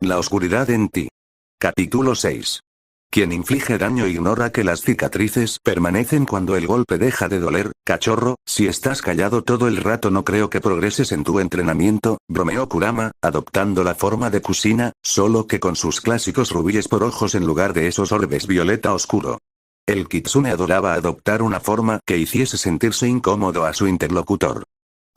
La oscuridad en ti. Capítulo 6. Quien inflige daño ignora que las cicatrices permanecen cuando el golpe deja de doler. Cachorro, si estás callado todo el rato no creo que progreses en tu entrenamiento, bromeó Kurama, adoptando la forma de Kushina, solo que con sus clásicos rubíes por ojos en lugar de esos orbes violeta oscuro. El kitsune adoraba adoptar una forma que hiciese sentirse incómodo a su interlocutor.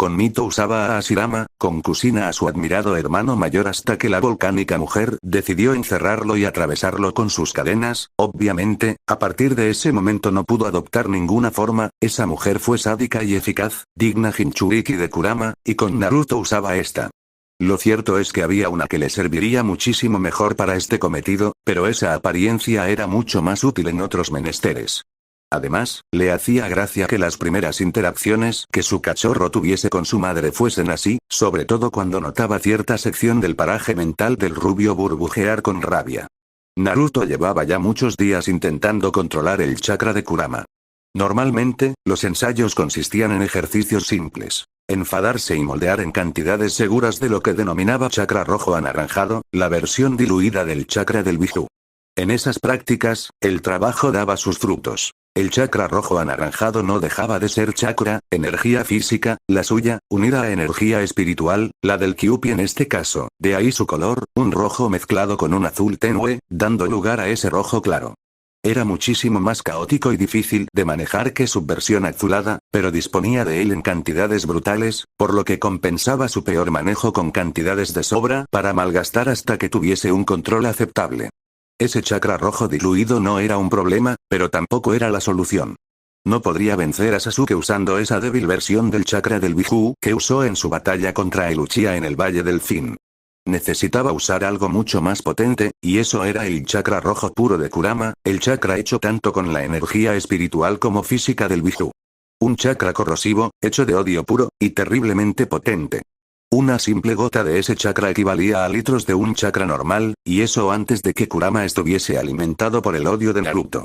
Con Mito usaba a Hashirama, con Kushina a su admirado hermano mayor hasta que la volcánica mujer decidió encerrarlo y atravesarlo con sus cadenas. Obviamente, a partir de ese momento no pudo adoptar ninguna forma, esa mujer fue sádica y eficaz, digna Jinchuriki de Kurama, y con Naruto usaba esta. Lo cierto es que había una que le serviría muchísimo mejor para este cometido, pero esa apariencia era mucho más útil en otros menesteres. Además, le hacía gracia que las primeras interacciones que su cachorro tuviese con su madre fuesen así, sobre todo cuando notaba cierta sección del paraje mental del rubio burbujear con rabia. Naruto llevaba ya muchos días intentando controlar el chakra de Kurama. Normalmente, los ensayos consistían en ejercicios simples. Enfadarse y moldear en cantidades seguras de lo que denominaba chakra rojo anaranjado, la versión diluida del chakra del Biju. En esas prácticas, el trabajo daba sus frutos. El chakra rojo anaranjado no dejaba de ser chakra, energía física, la suya, unida a energía espiritual, la del Kyuubi en este caso, de ahí su color, un rojo mezclado con un azul tenue, dando lugar a ese rojo claro. Era muchísimo más caótico y difícil de manejar que su versión azulada, pero disponía de él en cantidades brutales, por lo que compensaba su peor manejo con cantidades de sobra para malgastar hasta que tuviese un control aceptable. Ese chakra rojo diluido no era un problema, pero tampoco era la solución. No podría vencer a Sasuke usando esa débil versión del chakra del Biju que usó en su batalla contra el Uchiha en el Valle del Fin. Necesitaba usar algo mucho más potente, y eso era el chakra rojo puro de Kurama, el chakra hecho tanto con la energía espiritual como física del Biju. Un chakra corrosivo, hecho de odio puro, y terriblemente potente. Una simple gota de ese chakra equivalía a litros de un chakra normal, y eso antes de que Kurama estuviese alimentado por el odio de Naruto.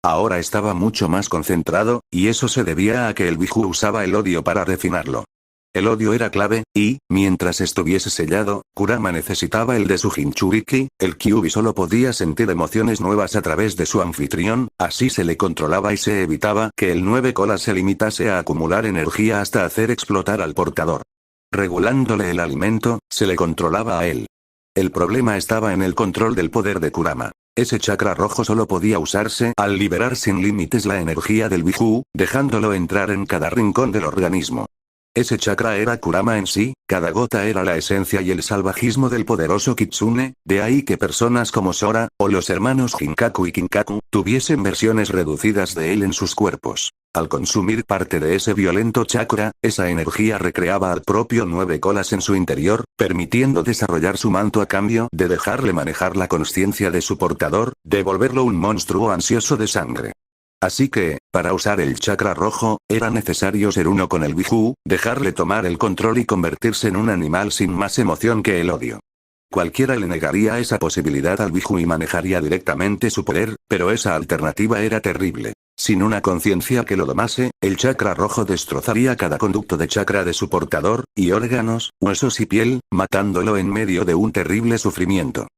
Ahora estaba mucho más concentrado, y eso se debía a que el Biju usaba el odio para refinarlo. El odio era clave, y, mientras estuviese sellado, Kurama necesitaba el de su Jinchuriki, el Kyuubi solo podía sentir emociones nuevas a través de su anfitrión, así se le controlaba y se evitaba que el 9 colas se limitase a acumular energía hasta hacer explotar al portador. Regulándole el alimento, se le controlaba a él. El problema estaba en el control del poder de Kurama. Ese chakra rojo solo podía usarse al liberar sin límites la energía del Biju, dejándolo entrar en cada rincón del organismo. Ese chakra era Kurama en sí, cada gota era la esencia y el salvajismo del poderoso Kitsune, de ahí que personas como Sora, o los hermanos Jinkaku y Kinkaku, tuviesen versiones reducidas de él en sus cuerpos. Al consumir parte de ese violento chakra, esa energía recreaba al propio 9 colas en su interior, permitiendo desarrollar su manto a cambio de dejarle manejar la consciencia de su portador, de volverlo un monstruo ansioso de sangre. Así que, para usar el chakra rojo, era necesario ser uno con el Biju, dejarle tomar el control y convertirse en un animal sin más emoción que el odio. Cualquiera le negaría esa posibilidad al Biju y manejaría directamente su poder, pero esa alternativa era terrible. Sin una conciencia que lo domase, el chakra rojo destrozaría cada conducto de chakra de su portador, y órganos, huesos y piel, matándolo en medio de un terrible sufrimiento.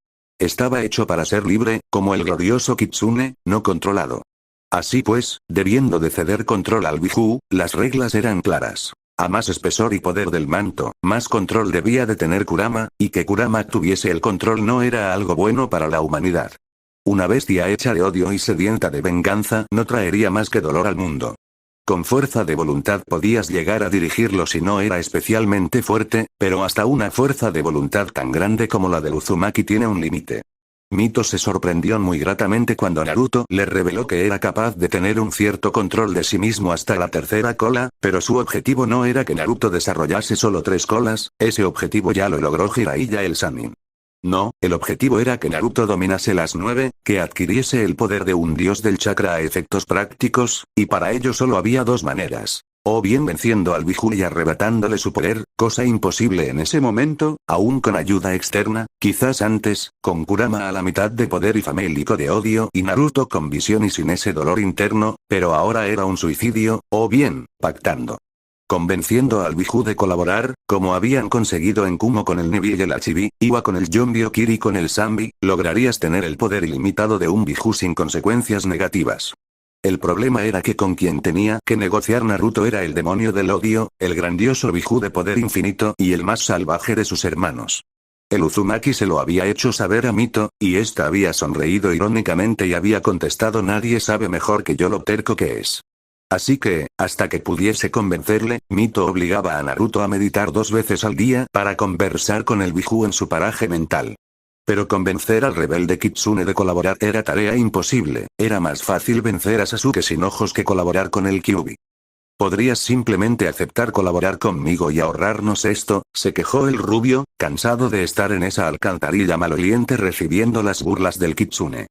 Estaba hecho para ser libre, como el glorioso Kitsune, no controlado. Así pues, debiendo de ceder control al Biju, las reglas eran claras. A más espesor y poder del manto, más control debía de tener Kurama, y que Kurama tuviese el control no era algo bueno para la humanidad. Una bestia hecha de odio y sedienta de venganza no traería más que dolor al mundo. Con fuerza de voluntad podías llegar a dirigirlo si no era especialmente fuerte, pero hasta una fuerza de voluntad tan grande como la de Uzumaki tiene un límite. Mito se sorprendió muy gratamente cuando Naruto le reveló que era capaz de tener un cierto control de sí mismo hasta la tercera cola, pero su objetivo no era que Naruto desarrollase solo 3 colas, ese objetivo ya lo logró Jiraiya el Sannin. No, el objetivo era que Naruto dominase las 9, que adquiriese el poder de un dios del chakra a efectos prácticos, y para ello solo había 2 maneras. O bien venciendo al Biju y arrebatándole su poder, cosa imposible en ese momento, aún con ayuda externa, quizás antes, con Kurama a la mitad de poder y famélico de odio y Naruto con visión y sin ese dolor interno, pero ahora era un suicidio, o bien, pactando. Convenciendo al Biju de colaborar, como habían conseguido en Kumo con el Nibi y el Achibi, Iwa con el Yonbyokiri y con el Sanbi, lograrías tener el poder ilimitado de un Biju sin consecuencias negativas. El problema era que con quien tenía que negociar Naruto era el demonio del odio, el grandioso Biju de poder infinito y el más salvaje de sus hermanos. El Uzumaki se lo había hecho saber a Mito, y ésta había sonreído irónicamente y había contestado: nadie sabe mejor que yo lo terco que es. Así que, hasta que pudiese convencerle, Mito obligaba a Naruto a meditar 2 veces al día para conversar con el Biju en su paraje mental. Pero convencer al rebelde Kitsune de colaborar era tarea imposible, era más fácil vencer a Sasuke sin ojos que colaborar con el Kyuubi. ¿Podrías simplemente aceptar colaborar conmigo y ahorrarnos esto?, se quejó el rubio, cansado de estar en esa alcantarilla maloliente recibiendo las burlas del Kitsune.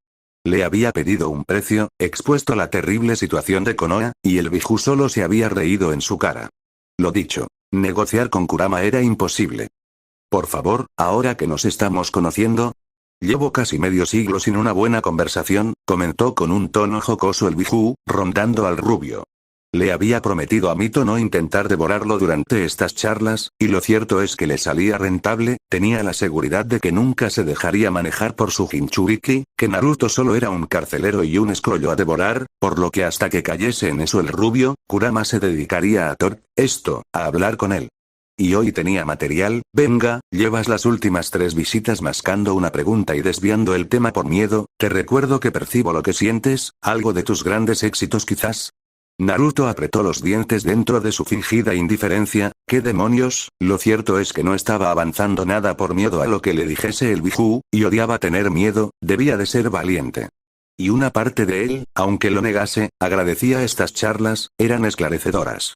Le había pedido un precio, expuesto a la terrible situación de Konoha, y el Biju solo se había reído en su cara. Lo dicho, negociar con Kurama era imposible. Por favor, ahora que nos estamos conociendo. Llevo casi medio siglo sin una buena conversación, comentó con un tono jocoso el Biju, rondando al rubio. Le había prometido a Mito no intentar devorarlo durante estas charlas, y lo cierto es que le salía rentable, tenía la seguridad de que nunca se dejaría manejar por su Jinchuriki, que Naruto solo era un carcelero y un escollo a devorar, por lo que hasta que cayese en eso el rubio, Kurama se dedicaría a hablar con él. Y hoy tenía material. Venga, llevas las últimas 3 visitas mascando una pregunta y desviando el tema por miedo, te recuerdo que percibo lo que sientes, algo de tus grandes éxitos quizás. Naruto apretó los dientes dentro de su fingida indiferencia. ¿Qué demonios? Lo cierto es que no estaba avanzando nada por miedo a lo que le dijese el Biju, y odiaba tener miedo, debía de ser valiente. Y una parte de él, aunque lo negase, agradecía estas charlas, eran esclarecedoras.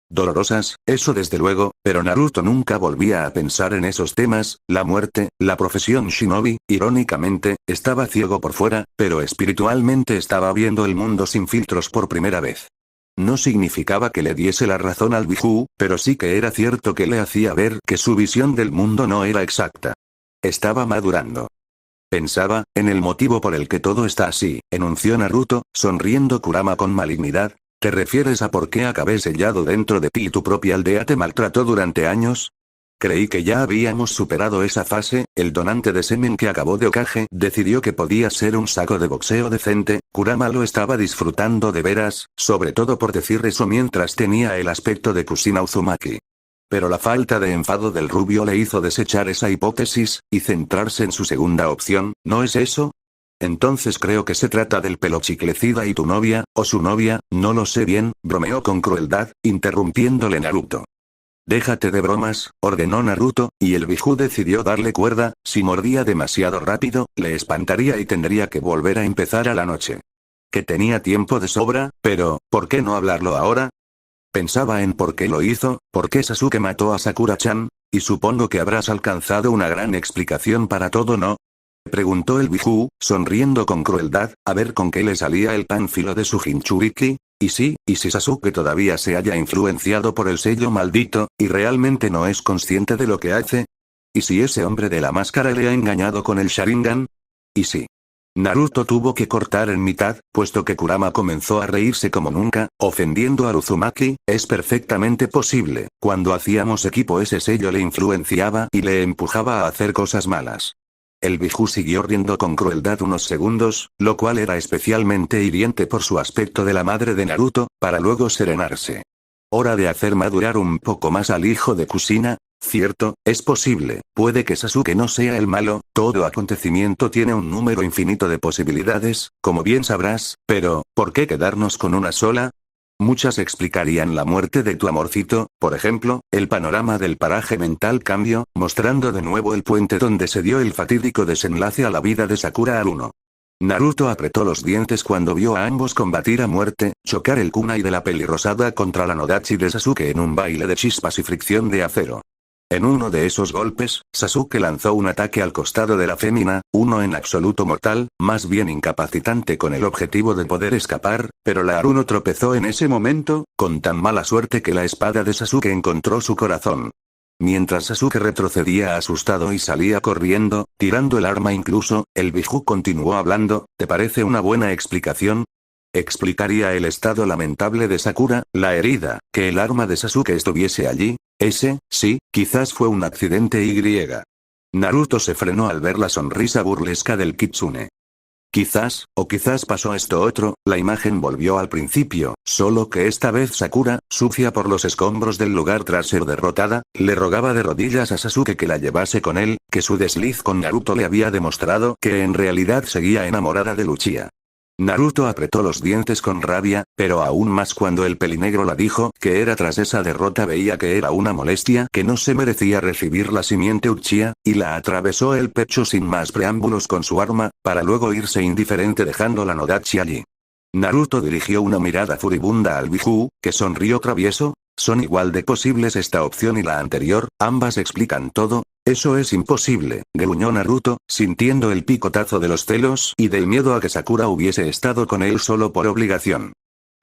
Dolorosas, eso desde luego, pero Naruto nunca volvía a pensar en esos temas, la muerte, la profesión shinobi, irónicamente, estaba ciego por fuera, pero espiritualmente estaba viendo el mundo sin filtros por primera vez. No significaba que le diese la razón al Biju, pero sí que era cierto que le hacía ver que su visión del mundo no era exacta. Estaba madurando. Pensaba, en el motivo por el que todo está así, enunció Naruto, sonriendo Kurama con malignidad. ¿Te refieres a por qué acabé sellado dentro de ti y tu propia aldea te maltrató durante años? Creí que ya habíamos superado esa fase. El donante de semen que acabó de Hokage decidió que podía ser un saco de boxeo decente. Kurama lo estaba disfrutando de veras, sobre todo por decir eso mientras tenía el aspecto de Kushina Uzumaki. Pero la falta de enfado del rubio le hizo desechar esa hipótesis, y centrarse en su segunda opción. ¿No es eso? Entonces creo que se trata del pelo chiclecida y tu novia, o su novia, no lo sé bien, bromeó con crueldad, interrumpiéndole Naruto. Déjate de bromas, ordenó Naruto, y el Biju decidió darle cuerda. Si mordía demasiado rápido, le espantaría y tendría que volver a empezar a la noche. Que tenía tiempo de sobra, pero, ¿por qué no hablarlo ahora? Pensaba en por qué lo hizo, por qué Sasuke mató a Sakura-chan, y supongo que habrás alcanzado una gran explicación para todo, ¿no? Preguntó el Biju, sonriendo con crueldad, a ver con qué le salía el pánfilo de su Jinchuriki. Y si Sasuke todavía se haya influenciado por el sello maldito, y realmente no es consciente de lo que hace. ¿Y si ese hombre de la máscara le ha engañado con el Sharingan? ¿Y si? Naruto tuvo que cortar en mitad, puesto que Kurama comenzó a reírse como nunca, ofendiendo a Uzumaki. Es perfectamente posible, cuando hacíamos equipo ese sello le influenciaba y le empujaba a hacer cosas malas. El Biju siguió riendo con crueldad unos segundos, lo cual era especialmente hiriente por su aspecto de la madre de Naruto, para luego serenarse. Hora de hacer madurar un poco más al hijo de Kushina. Cierto, es posible, puede que Sasuke no sea el malo, todo acontecimiento tiene un número infinito de posibilidades, como bien sabrás, pero, ¿por qué quedarnos con una sola? Muchas explicarían la muerte de tu amorcito, por ejemplo, el panorama del paraje mental cambio, mostrando de nuevo el puente donde se dio el fatídico desenlace a la vida de Sakura Haruno. Naruto apretó los dientes cuando vio a ambos combatir a muerte, chocar el kunai de la pelirrosada contra la Nodachi de Sasuke en un baile de chispas y fricción de acero. En uno de esos golpes, Sasuke lanzó un ataque al costado de la fémina, uno en absoluto mortal, más bien incapacitante con el objetivo de poder escapar, pero la Haruno tropezó en ese momento, con tan mala suerte que la espada de Sasuke encontró su corazón. Mientras Sasuke retrocedía asustado y salía corriendo, tirando el arma incluso, el Biju continuó hablando. ¿Te parece una buena explicación? explicaría el estado lamentable de Sakura, la herida, que el arma de Sasuke estuviese allí. Sí, quizás fue un accidente y. Naruto se frenó al ver la sonrisa burlesca del Kitsune. Quizás, o quizás pasó esto otro, la imagen volvió al principio, solo que esta vez Sakura, sucia por los escombros del lugar tras ser derrotada, le rogaba de rodillas a Sasuke que la llevase con él, que su desliz con Naruto le había demostrado que en realidad seguía enamorada de Uchiha. Naruto apretó los dientes con rabia, pero aún más cuando el pelinegro la dijo que era tras esa derrota veía que era una molestia que no se merecía recibir la simiente Uchiha, y la atravesó el pecho sin más preámbulos con su arma, para luego irse indiferente dejando la Nodachi allí. Naruto dirigió una mirada furibunda al Biju, que sonrió travieso. Son igual de posibles esta opción y la anterior, ambas explican todo. Eso es imposible, gruñó Naruto, sintiendo el picotazo de los celos y del miedo a que Sakura hubiese estado con él solo por obligación.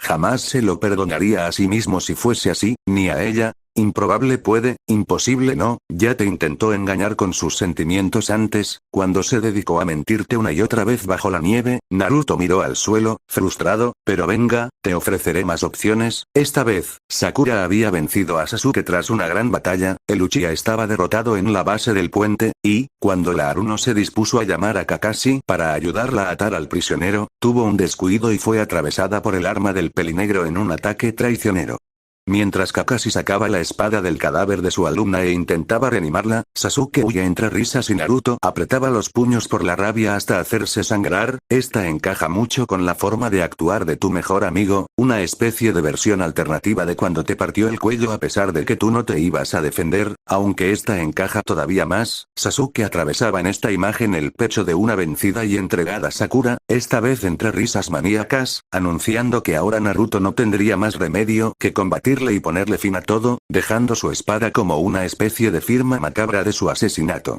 Jamás se lo perdonaría a sí mismo si fuese así, ni a ella. Improbable puede, imposible no, ya te intentó engañar con sus sentimientos antes, cuando se dedicó a mentirte una y otra vez bajo la nieve. Naruto miró al suelo, frustrado, pero venga, te ofreceré más opciones. Esta vez, Sakura había vencido a Sasuke tras una gran batalla, el Uchiha estaba derrotado en la base del puente, y, cuando la Aruno se dispuso a llamar a Kakashi para ayudarla a atar al prisionero, tuvo un descuido y fue atravesada por el arma del pelinegro en un ataque traicionero. Mientras Kakashi sacaba la espada del cadáver de su alumna e intentaba reanimarla, Sasuke huye entre risas y Naruto apretaba los puños por la rabia hasta hacerse sangrar. Esta encaja mucho con la forma de actuar de tu mejor amigo, una especie de versión alternativa de cuando te partió el cuello a pesar de que tú no te ibas a defender, aunque esta encaja todavía más. Sasuke atravesaba en esta imagen el pecho de una vencida y entregada Sakura, esta vez entre risas maníacas, anunciando que ahora Naruto no tendría más remedio que combatir y ponerle fin a todo, dejando su espada como una especie de firma macabra de su asesinato.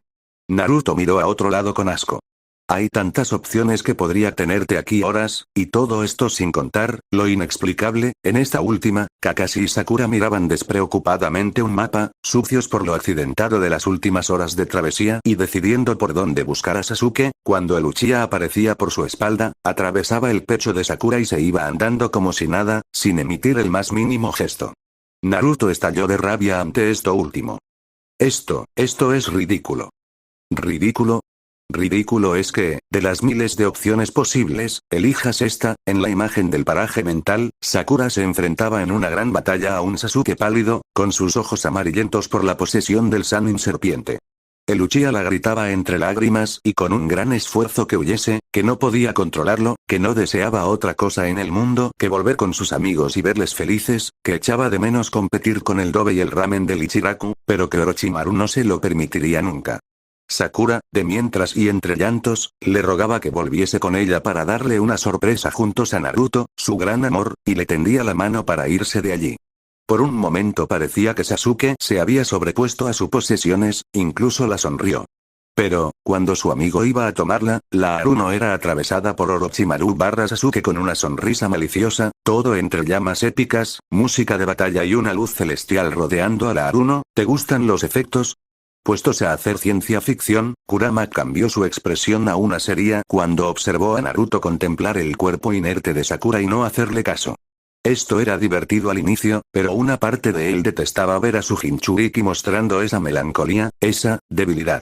Naruto miró a otro lado con asco. Hay tantas opciones que podría tenerte aquí horas, y todo esto sin contar, lo inexplicable. En esta última, Kakashi y Sakura miraban despreocupadamente un mapa, sucios por lo accidentado de las últimas horas de travesía y decidiendo por dónde buscar a Sasuke. Cuando el Uchiha aparecía por su espalda, atravesaba el pecho de Sakura y se iba andando como si nada, sin emitir el más mínimo gesto. Naruto estalló de rabia ante esto último. Esto es ridículo. ¿Ridículo? Ridículo es que, de las miles de opciones posibles, elijas esta. En la imagen del paraje mental, Sakura se enfrentaba en una gran batalla a un Sasuke pálido, con sus ojos amarillentos por la posesión del Sannin serpiente. El Uchiha la gritaba entre lágrimas y con un gran esfuerzo que huyese, que no podía controlarlo, que no deseaba otra cosa en el mundo que volver con sus amigos y verles felices, que echaba de menos competir con el Dobe y el ramen del Ichiraku, pero que Orochimaru no se lo permitiría nunca. Sakura, de mientras y entre llantos, le rogaba que volviese con ella para darle una sorpresa juntos a Naruto, su gran amor, y le tendía la mano para irse de allí. Por un momento parecía que Sasuke se había sobrepuesto a sus posesiones, incluso la sonrió. Pero, cuando su amigo iba a tomarla, la Aruno era atravesada por Orochimaru / Sasuke con una sonrisa maliciosa, todo entre llamas épicas, música de batalla y una luz celestial rodeando a la Aruno. ¿Te gustan los efectos? Puestos a hacer ciencia ficción, Kurama cambió su expresión a una seria cuando observó a Naruto contemplar el cuerpo inerte de Sakura y no hacerle caso. Esto era divertido al inicio, pero una parte de él detestaba ver a su Jinchuriki mostrando esa melancolía, esa debilidad.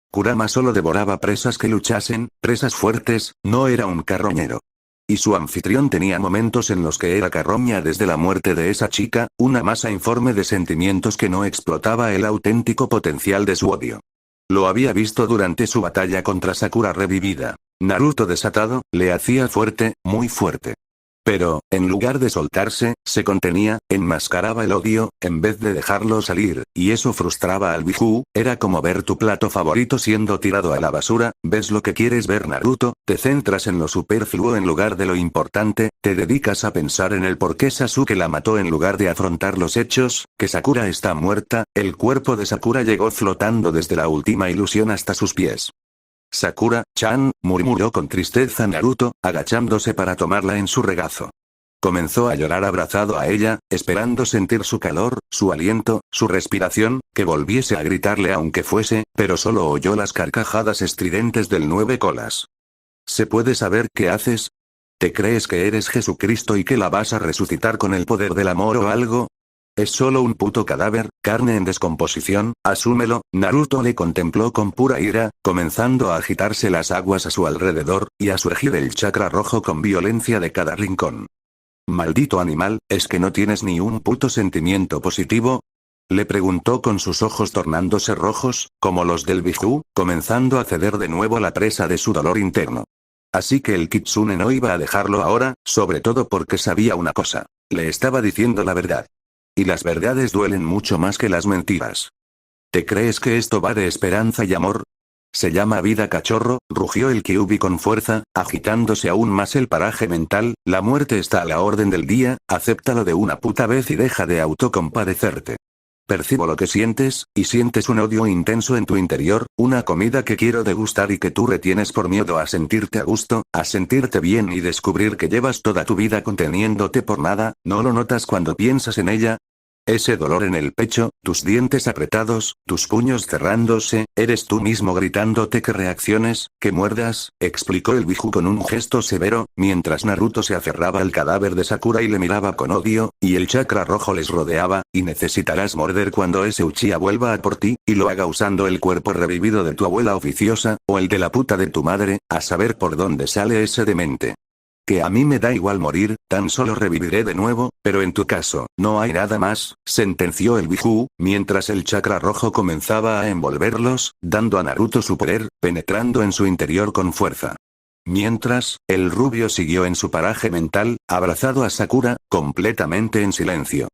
Kurama solo devoraba presas que luchasen, presas fuertes, no era un carroñero. Y su anfitrión tenía momentos en los que era carroña desde la muerte de esa chica, una masa informe de sentimientos que no explotaba el auténtico potencial de su odio. Lo había visto durante su batalla contra Sakura revivida. Naruto desatado, le hacía fuerte, muy fuerte. Pero, en lugar de soltarse, se contenía, enmascaraba el odio, en vez de dejarlo salir, y eso frustraba al Biju. Era como ver tu plato favorito siendo tirado a la basura. ¿Ves lo que quieres ver, Naruto? Te centras en lo superfluo en lugar de lo importante, te dedicas a pensar en el por qué Sasuke la mató en lugar de afrontar los hechos, que Sakura está muerta. El cuerpo de Sakura llegó flotando desde la última ilusión hasta sus pies. Sakura-chan, murmuró con tristeza Naruto, agachándose para tomarla en su regazo. Comenzó a llorar abrazado a ella, esperando sentir su calor, su aliento, su respiración, que volviese a gritarle aunque fuese, pero solo oyó las carcajadas estridentes del 9 colas. ¿Se puede saber qué haces? ¿Te crees que eres Jesucristo y que la vas a resucitar con el poder del amor o algo? Es solo un puto cadáver, carne en descomposición, asúmelo. Naruto le contempló con pura ira, comenzando a agitarse las aguas a su alrededor, y a surgir el chakra rojo con violencia de cada rincón. Maldito animal, ¿es que no tienes ni un puto sentimiento positivo? Le preguntó con sus ojos tornándose rojos, como los del Biju, comenzando a ceder de nuevo la presa de su dolor interno. Así que el Kitsune no iba a dejarlo ahora, sobre todo porque sabía una cosa. Le estaba diciendo la verdad. Y las verdades duelen mucho más que las mentiras. ¿Te crees que esto va de esperanza y amor? Se llama vida, cachorro, rugió el Kyuubi con fuerza, agitándose aún más el paraje mental. La muerte está a la orden del día, acéptalo de una puta vez y deja de autocompadecerte. Percibo lo que sientes, y sientes un odio intenso en tu interior, una comida que quiero degustar y que tú retienes por miedo a sentirte a gusto, a sentirte bien y descubrir que llevas toda tu vida conteniéndote por nada. ¿No lo notas cuando piensas en ella? Ese dolor en el pecho, tus dientes apretados, tus puños cerrándose, eres tú mismo gritándote que reacciones, que muerdas, explicó el Biju con un gesto severo, mientras Naruto se aferraba al cadáver de Sakura y le miraba con odio, y el chakra rojo les rodeaba, y necesitarás morder cuando ese Uchiha vuelva a por ti, y lo haga usando el cuerpo revivido de tu abuela oficiosa, o el de la puta de tu madre, a saber por dónde sale ese demente. Que a mí me da igual morir, tan solo reviviré de nuevo, pero en tu caso, no hay nada más, sentenció el Biju, mientras el chakra rojo comenzaba a envolverlos, dando a Naruto su poder, penetrando en su interior con fuerza. Mientras, el rubio siguió en su paraje mental, abrazado a Sakura, completamente en silencio.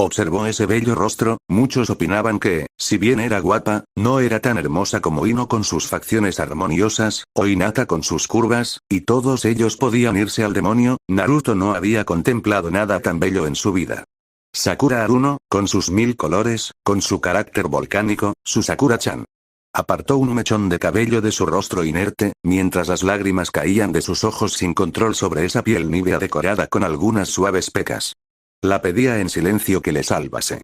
Observó ese bello rostro. Muchos opinaban que, si bien era guapa, no era tan hermosa como Ino con sus facciones armoniosas, o Hinata con sus curvas, y todos ellos podían irse al demonio. Naruto no había contemplado nada tan bello en su vida. Sakura Haruno, con sus 1000 colores, con su carácter volcánico, su Sakura-chan. Apartó un mechón de cabello de su rostro inerte, mientras las lágrimas caían de sus ojos sin control sobre esa piel nívea decorada con algunas suaves pecas. La pedía en silencio que le salvase.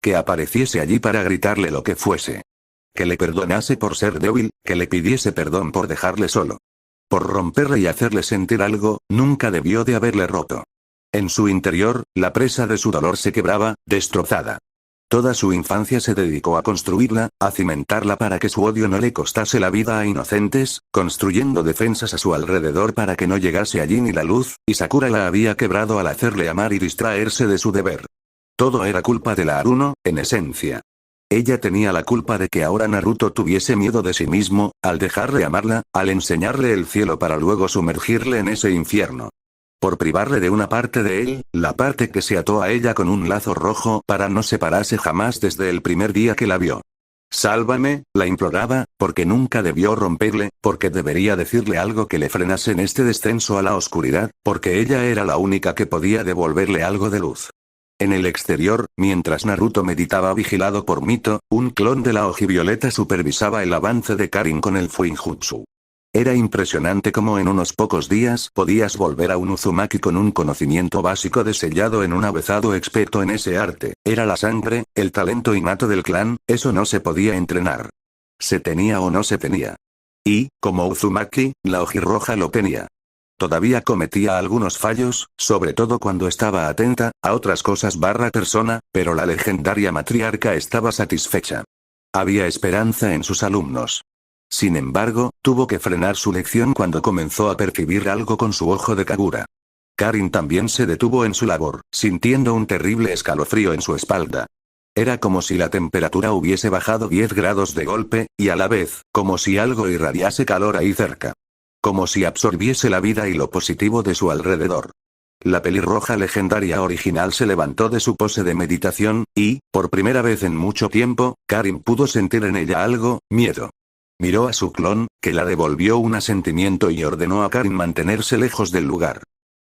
Que apareciese allí para gritarle lo que fuese. Que le perdonase por ser débil, que le pidiese perdón por dejarle solo. Por romperle y hacerle sentir algo, nunca debió de haberle roto. En su interior, la presa de su dolor se quebraba, destrozada. Toda su infancia se dedicó a construirla, a cimentarla para que su odio no le costase la vida a inocentes, construyendo defensas a su alrededor para que no llegase allí ni la luz, y Sakura la había quebrado al hacerle amar y distraerse de su deber. Todo era culpa de la Haruno, en esencia. Ella tenía la culpa de que ahora Naruto tuviese miedo de sí mismo, al dejarle amarla, al enseñarle el cielo para luego sumergirle en ese infierno. Por privarle de una parte de él, la parte que se ató a ella con un lazo rojo para no separarse jamás desde el primer día que la vio. Sálvame, la imploraba, porque nunca debió romperle, porque debería decirle algo que le frenase en este descenso a la oscuridad, porque ella era la única que podía devolverle algo de luz. En el exterior, mientras Naruto meditaba vigilado por Mito, un clon de la Hojivioleta supervisaba el avance de Karin con el Fuinjutsu. Era impresionante cómo en unos pocos días podías volver a un Uzumaki con un conocimiento básico de sellado en un avezado experto en ese arte. Era la sangre, el talento innato del clan, eso no se podía entrenar. Se tenía o no se tenía. Y, como Uzumaki, la Hojirroja lo tenía. Todavía cometía algunos fallos, sobre todo cuando estaba atenta a otras cosas persona, pero la legendaria matriarca estaba satisfecha. Había esperanza en sus alumnos. Sin embargo, tuvo que frenar su lección cuando comenzó a percibir algo con su ojo de Kagura. Karin también se detuvo en su labor, sintiendo un terrible escalofrío en su espalda. Era como si la temperatura hubiese bajado 10 grados de golpe, y a la vez, como si algo irradiase calor ahí cerca. Como si absorbiese la vida y lo positivo de su alrededor. La pelirroja legendaria original se levantó de su pose de meditación, y, por primera vez en mucho tiempo, Karin pudo sentir en ella algo, miedo. Miró a su clon, que la devolvió un asentimiento y ordenó a Karin mantenerse lejos del lugar.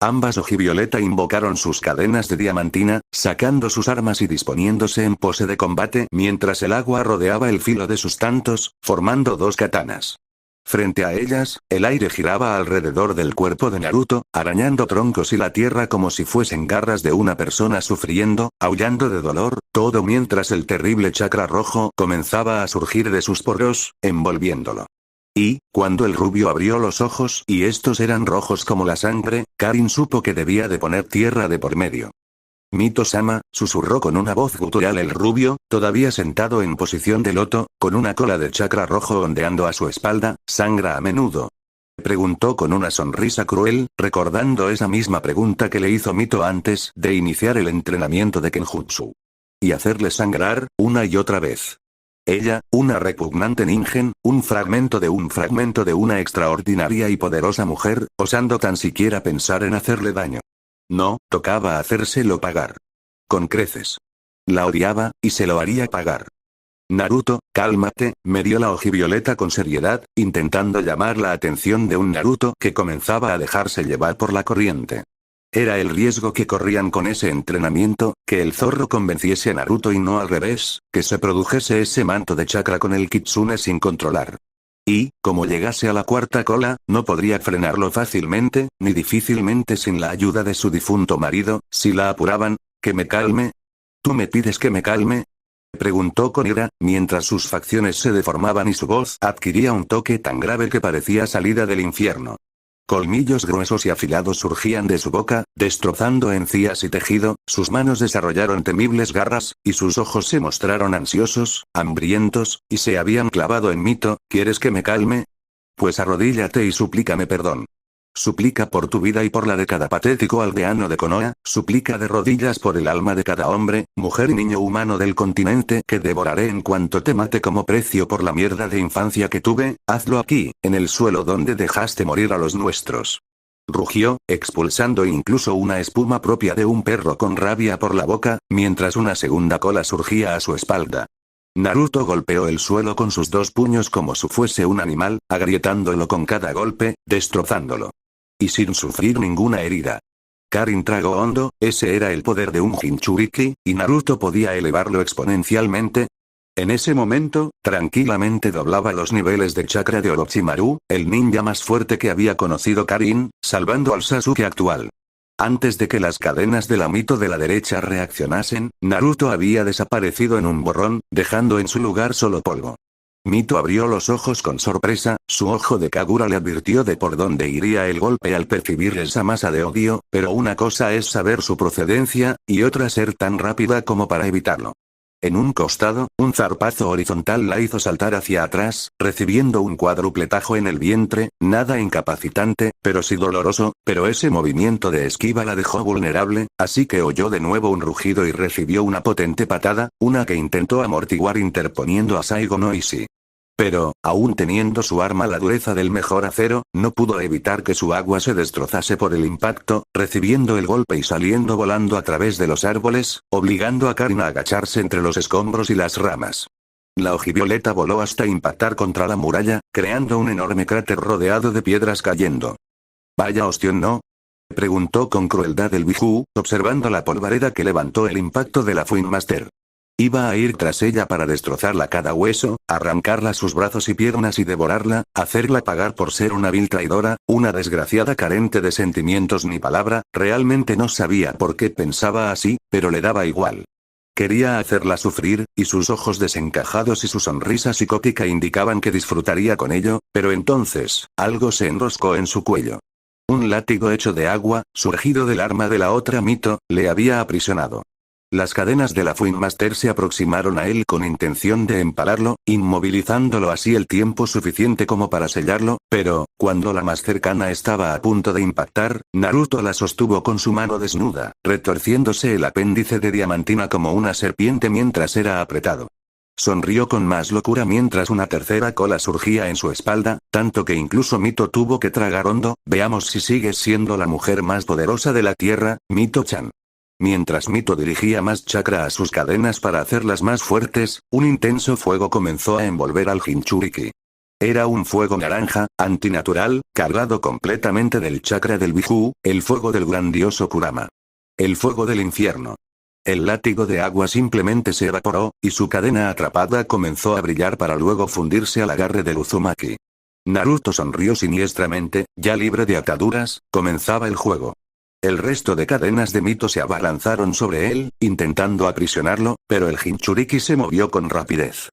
Ambas Hojivioleta invocaron sus cadenas de diamantina, sacando sus armas y disponiéndose en pose de combate mientras el agua rodeaba el filo de sus tantos, formando dos katanas. Frente a ellas, el aire giraba alrededor del cuerpo de Naruto, arañando troncos y la tierra como si fuesen garras de una persona sufriendo, aullando de dolor, todo mientras el terrible chakra rojo comenzaba a surgir de sus poros, envolviéndolo. Y, cuando el rubio abrió los ojos y estos eran rojos como la sangre, Karin supo que debía de poner tierra de por medio. Mito-sama, susurró con una voz gutural el rubio, todavía sentado en posición de loto, con una cola de chakra rojo ondeando a su espalda, ¿sangra a menudo? Preguntó con una sonrisa cruel, recordando esa misma pregunta que le hizo Mito antes de iniciar el entrenamiento de Kenjutsu. Y hacerle sangrar, una y otra vez. Ella, una repugnante ningen, un fragmento de una extraordinaria y poderosa mujer, osando tan siquiera pensar en hacerle daño. No, tocaba hacérselo pagar. Con creces. La odiaba, y se lo haría pagar. Naruto, cálmate, me dio la hojivioleta con seriedad, intentando llamar la atención de un Naruto que comenzaba a dejarse llevar por la corriente. Era el riesgo que corrían con ese entrenamiento, que el zorro convenciese a Naruto y no al revés, que se produjese ese manto de chakra con el kitsune sin controlar. Y, como llegase a la cuarta cola, no podría frenarlo fácilmente, ni difícilmente sin la ayuda de su difunto marido, si la apuraban. ¿Que me calme? ¿Tú me pides que me calme? Preguntó con ira, mientras sus facciones se deformaban y su voz adquiría un toque tan grave que parecía salida del infierno. Colmillos gruesos y afilados surgían de su boca, destrozando encías y tejido, sus manos desarrollaron temibles garras, y sus ojos se mostraron ansiosos, hambrientos, y se habían clavado en Mito. ¿Quieres que me calme? Pues arrodíllate y suplícame perdón. Suplica por tu vida y por la de cada patético aldeano de Konoha, suplica de rodillas por el alma de cada hombre, mujer y niño humano del continente que devoraré en cuanto te mate como precio por la mierda de infancia que tuve, hazlo aquí, en el suelo donde dejaste morir a los nuestros. Rugió, expulsando incluso una espuma propia de un perro con rabia por la boca, mientras una segunda cola surgía a su espalda. Naruto golpeó el suelo con sus dos puños como si fuese un animal, agrietándolo con cada golpe, destrozándolo. Y sin sufrir ninguna herida. Karin tragó hondo, ese era el poder de un Jinchuriki, y Naruto podía elevarlo exponencialmente. En ese momento, tranquilamente doblaba los niveles de chakra de Orochimaru, el ninja más fuerte que había conocido Karin, salvando al Sasuke actual. Antes de que las cadenas de la Mito de la derecha reaccionasen, Naruto había desaparecido en un borrón, dejando en su lugar solo polvo. Mito abrió los ojos con sorpresa, su ojo de Kagura le advirtió de por dónde iría el golpe al percibir esa masa de odio, pero una cosa es saber su procedencia, y otra ser tan rápida como para evitarlo. En un costado, un zarpazo horizontal la hizo saltar hacia atrás, recibiendo un cuádruple tajo en el vientre, nada incapacitante, pero sí doloroso, pero ese movimiento de esquiva la dejó vulnerable, así que oyó de nuevo un rugido y recibió una potente patada, una que intentó amortiguar interponiendo a Saigo no Ishii. Pero, aún teniendo su arma la dureza del mejor acero, no pudo evitar que su agua se destrozase por el impacto, recibiendo el golpe y saliendo volando a través de los árboles, obligando a Karin a agacharse entre los escombros y las ramas. La hojivioleta voló hasta impactar contra la muralla, creando un enorme cráter rodeado de piedras cayendo. «Vaya ostión, ¿no?», preguntó con crueldad el Biju, observando la polvareda que levantó el impacto de la Fuin Master. Iba a ir tras ella para destrozarla cada hueso, arrancarla sus brazos y piernas y devorarla, hacerla pagar por ser una vil traidora, una desgraciada carente de sentimientos ni palabra. Realmente no sabía por qué pensaba así, pero le daba igual. Quería hacerla sufrir, y sus ojos desencajados y su sonrisa psicótica indicaban que disfrutaría con ello, pero entonces, algo se enroscó en su cuello. Un látigo hecho de agua, surgido del arma de la otra Mito, le había aprisionado. Las cadenas de la Fuin Master se aproximaron a él con intención de empalarlo, inmovilizándolo así el tiempo suficiente como para sellarlo, pero, cuando la más cercana estaba a punto de impactar, Naruto la sostuvo con su mano desnuda, retorciéndose el apéndice de diamantina como una serpiente mientras era apretado. Sonrió con más locura mientras una tercera cola surgía en su espalda, tanto que incluso Mito tuvo que tragar hondo. Veamos si sigues siendo la mujer más poderosa de la tierra, Mito-chan. Mientras Mito dirigía más chakra a sus cadenas para hacerlas más fuertes, un intenso fuego comenzó a envolver al Jinchuriki. Era un fuego naranja, antinatural, cargado completamente del chakra del Biju, el fuego del grandioso Kurama. El fuego del infierno. El látigo de agua simplemente se evaporó, y su cadena atrapada comenzó a brillar para luego fundirse al agarre del Uzumaki. Naruto sonrió siniestramente, ya libre de ataduras, comenzaba el juego. El resto de cadenas de Mito se abalanzaron sobre él, intentando aprisionarlo, pero el Jinchuriki se movió con rapidez.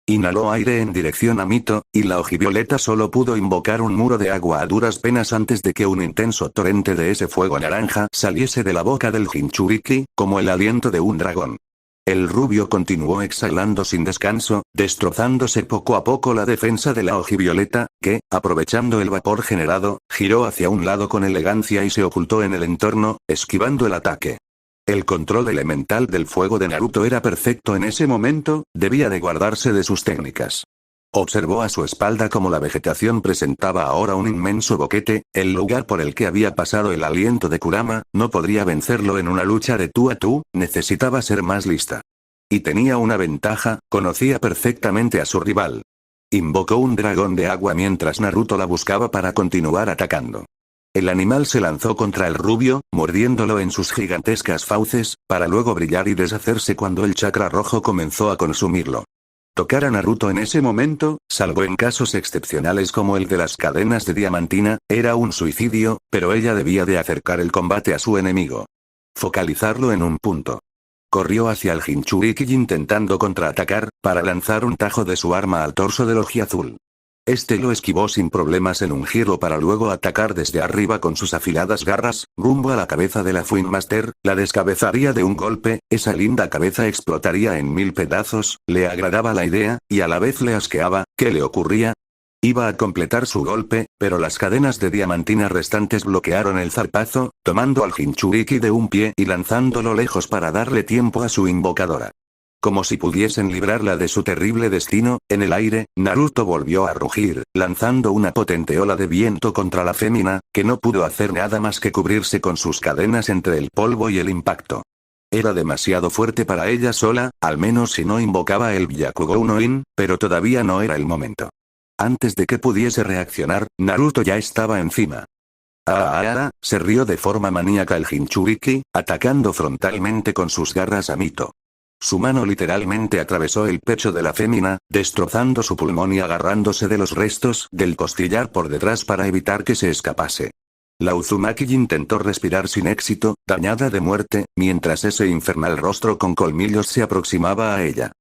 Inhaló aire en dirección a Mito, y la hojivioleta solo pudo invocar un muro de agua a duras penas antes de que un intenso torrente de ese fuego naranja saliese de la boca del Jinchuriki, como el aliento de un dragón. El rubio continuó exhalando sin descanso, destrozándose poco a poco la defensa de la hojivioleta, que, aprovechando el vapor generado, giró hacia un lado con elegancia y se ocultó en el entorno, esquivando el ataque. El control elemental del fuego de Naruto era perfecto en ese momento, debía de guardarse de sus técnicas. Observó a su espalda como la vegetación presentaba ahora un inmenso boquete, el lugar por el que había pasado el aliento de Kurama, no podría vencerlo en una lucha de tú a tú, necesitaba ser más lista. Y tenía una ventaja, conocía perfectamente a su rival. Invocó un dragón de agua mientras Naruto la buscaba para continuar atacando. El animal se lanzó contra el rubio, mordiéndolo en sus gigantescas fauces, para luego brillar y deshacerse cuando el chakra rojo comenzó a consumirlo. Tocar a Naruto en ese momento, salvo en casos excepcionales como el de las cadenas de diamantina, era un suicidio, pero ella debía de acercar el combate a su enemigo. Focalizarlo en un punto. Corrió hacia el Jinchuriki intentando contraatacar, para lanzar un tajo de su arma al torso del ojiazul. Este lo esquivó sin problemas en un giro para luego atacar desde arriba con sus afiladas garras, rumbo a la cabeza de la Fuin Master, la descabezaría de un golpe, esa linda cabeza explotaría en 1000 pedazos, le agradaba la idea, y a la vez le asqueaba. ¿Qué le ocurría? Iba a completar su golpe, pero las cadenas de diamantina restantes bloquearon el zarpazo, tomando al Jinchuriki de un pie y lanzándolo lejos para darle tiempo a su invocadora. Como si pudiesen librarla de su terrible destino, en el aire, Naruto volvió a rugir, lanzando una potente ola de viento contra la fémina, que no pudo hacer nada más que cubrirse con sus cadenas entre el polvo y el impacto. Era demasiado fuerte para ella sola, al menos si no invocaba el Byakugou no In, pero todavía no era el momento. Antes de que pudiese reaccionar, Naruto ya estaba encima. Se rió de forma maníaca el Jinchuriki, atacando frontalmente con sus garras a Mito. Su mano literalmente atravesó el pecho de la fémina, destrozando su pulmón y agarrándose de los restos del costillar por detrás para evitar que se escapase. La Uzumaki intentó respirar sin éxito, dañada de muerte, mientras ese infernal rostro con colmillos se aproximaba a ella.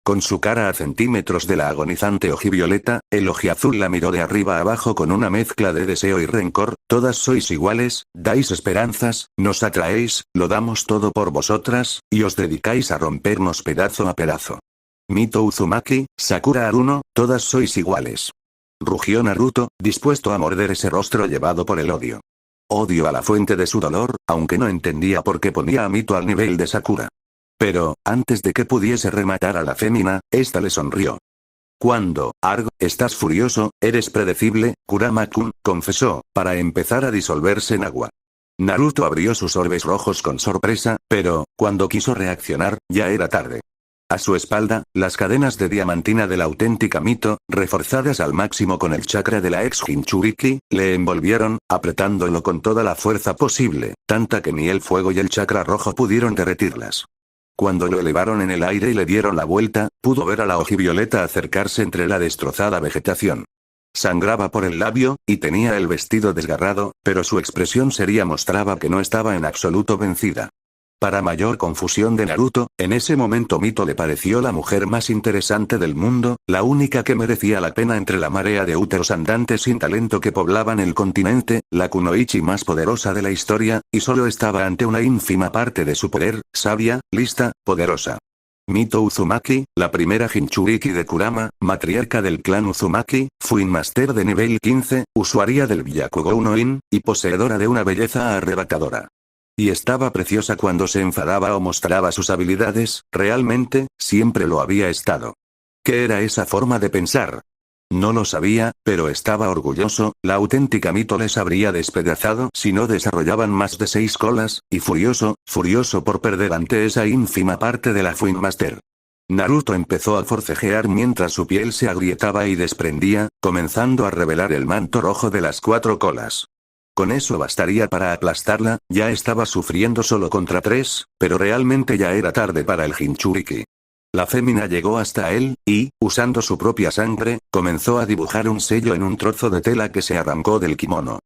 Con su cara a centímetros de la agonizante hojivioleta, el ojiazul la miró de arriba abajo con una mezcla de deseo y rencor. Todas sois iguales, dais esperanzas, nos atraéis, lo damos todo por vosotras, y os dedicáis a rompernos pedazo a pedazo. Mito Uzumaki, Sakura Haruno, todas sois iguales. Rugió Naruto, dispuesto a morder ese rostro llevado por el odio. Odio a la fuente de su dolor, aunque no entendía por qué ponía a Mito al nivel de Sakura. Pero, antes de que pudiese rematar a la fémina, esta le sonrió. Cuando, Argo, estás furioso, eres predecible, Kurama-kun, confesó, para empezar a disolverse en agua. Naruto abrió sus orbes rojos con sorpresa, pero, cuando quiso reaccionar, ya era tarde. A su espalda, las cadenas de diamantina de la auténtica Mito, reforzadas al máximo con el chakra de la ex Jinchuriki, le envolvieron, apretándolo con toda la fuerza posible, tanta que ni el fuego y el chakra rojo pudieron derretirlas. Cuando lo elevaron en el aire y le dieron la vuelta, pudo ver a la hojivioleta acercarse entre la destrozada vegetación. Sangraba por el labio, y tenía el vestido desgarrado, pero su expresión seria mostraba que no estaba en absoluto vencida. Para mayor confusión de Naruto, en ese momento Mito le pareció la mujer más interesante del mundo, la única que merecía la pena entre la marea de úteros andantes sin talento que poblaban el continente, la kunoichi más poderosa de la historia, y solo estaba ante una ínfima parte de su poder, sabia, lista, poderosa. Mito Uzumaki, la primera Jinchuriki de Kurama, matriarca del clan Uzumaki, Fuin Master de nivel 15, usuaria del Byakugou no In, y poseedora de una belleza arrebatadora. Y estaba preciosa cuando se enfadaba o mostraba sus habilidades, realmente, siempre lo había estado. ¿Qué era esa forma de pensar? No lo sabía, pero estaba orgulloso, la auténtica Mito les habría despedazado si no desarrollaban más de 6 colas, y furioso por perder ante esa ínfima parte de la Fuin Master. Naruto empezó a forcejear mientras su piel se agrietaba y desprendía, comenzando a revelar el manto rojo de las 4 colas. Con eso bastaría para aplastarla, ya estaba sufriendo solo contra 3, pero realmente ya era tarde para el Jinchuriki. La fémina llegó hasta él, y, usando su propia sangre, comenzó a dibujar un sello en un trozo de tela que se arrancó del kimono.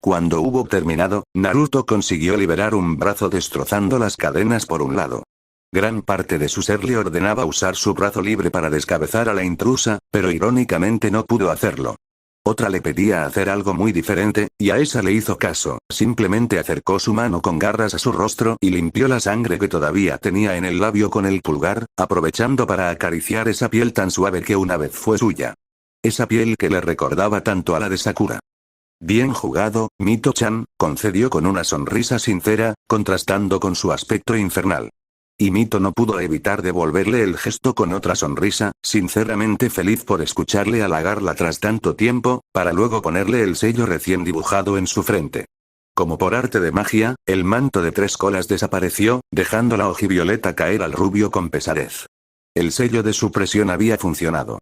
Cuando hubo terminado, Naruto consiguió liberar un brazo destrozando las cadenas por un lado. Gran parte de su ser le ordenaba usar su brazo libre para descabezar a la intrusa, pero irónicamente no pudo hacerlo. Otra le pedía hacer algo muy diferente, y a esa le hizo caso, simplemente acercó su mano con garras a su rostro y limpió la sangre que todavía tenía en el labio con el pulgar, aprovechando para acariciar esa piel tan suave que una vez fue suya. Esa piel que le recordaba tanto a la de Sakura. Bien jugado, Mito-chan, concedió con una sonrisa sincera, contrastando con su aspecto infernal. Y Mito no pudo evitar devolverle el gesto con otra sonrisa, sinceramente feliz por escucharle halagarla tras tanto tiempo, para luego ponerle el sello recién dibujado en su frente. Como por arte de magia, el manto de 3 colas desapareció, dejando la hojivioleta caer al rubio con pesadez. El sello de supresión había funcionado.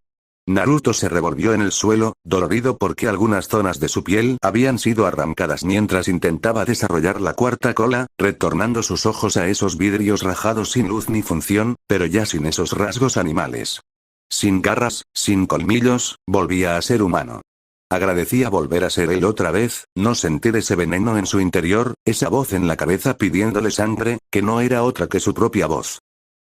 Naruto se revolvió en el suelo, dolorido porque algunas zonas de su piel habían sido arrancadas mientras intentaba desarrollar la 4ª cola, retornando sus ojos a esos vidrios rajados sin luz ni función, pero ya sin esos rasgos animales. Sin garras, sin colmillos, volvía a ser humano. Agradecía volver a ser él otra vez, no sentir ese veneno en su interior, esa voz en la cabeza pidiéndole sangre, que no era otra que su propia voz.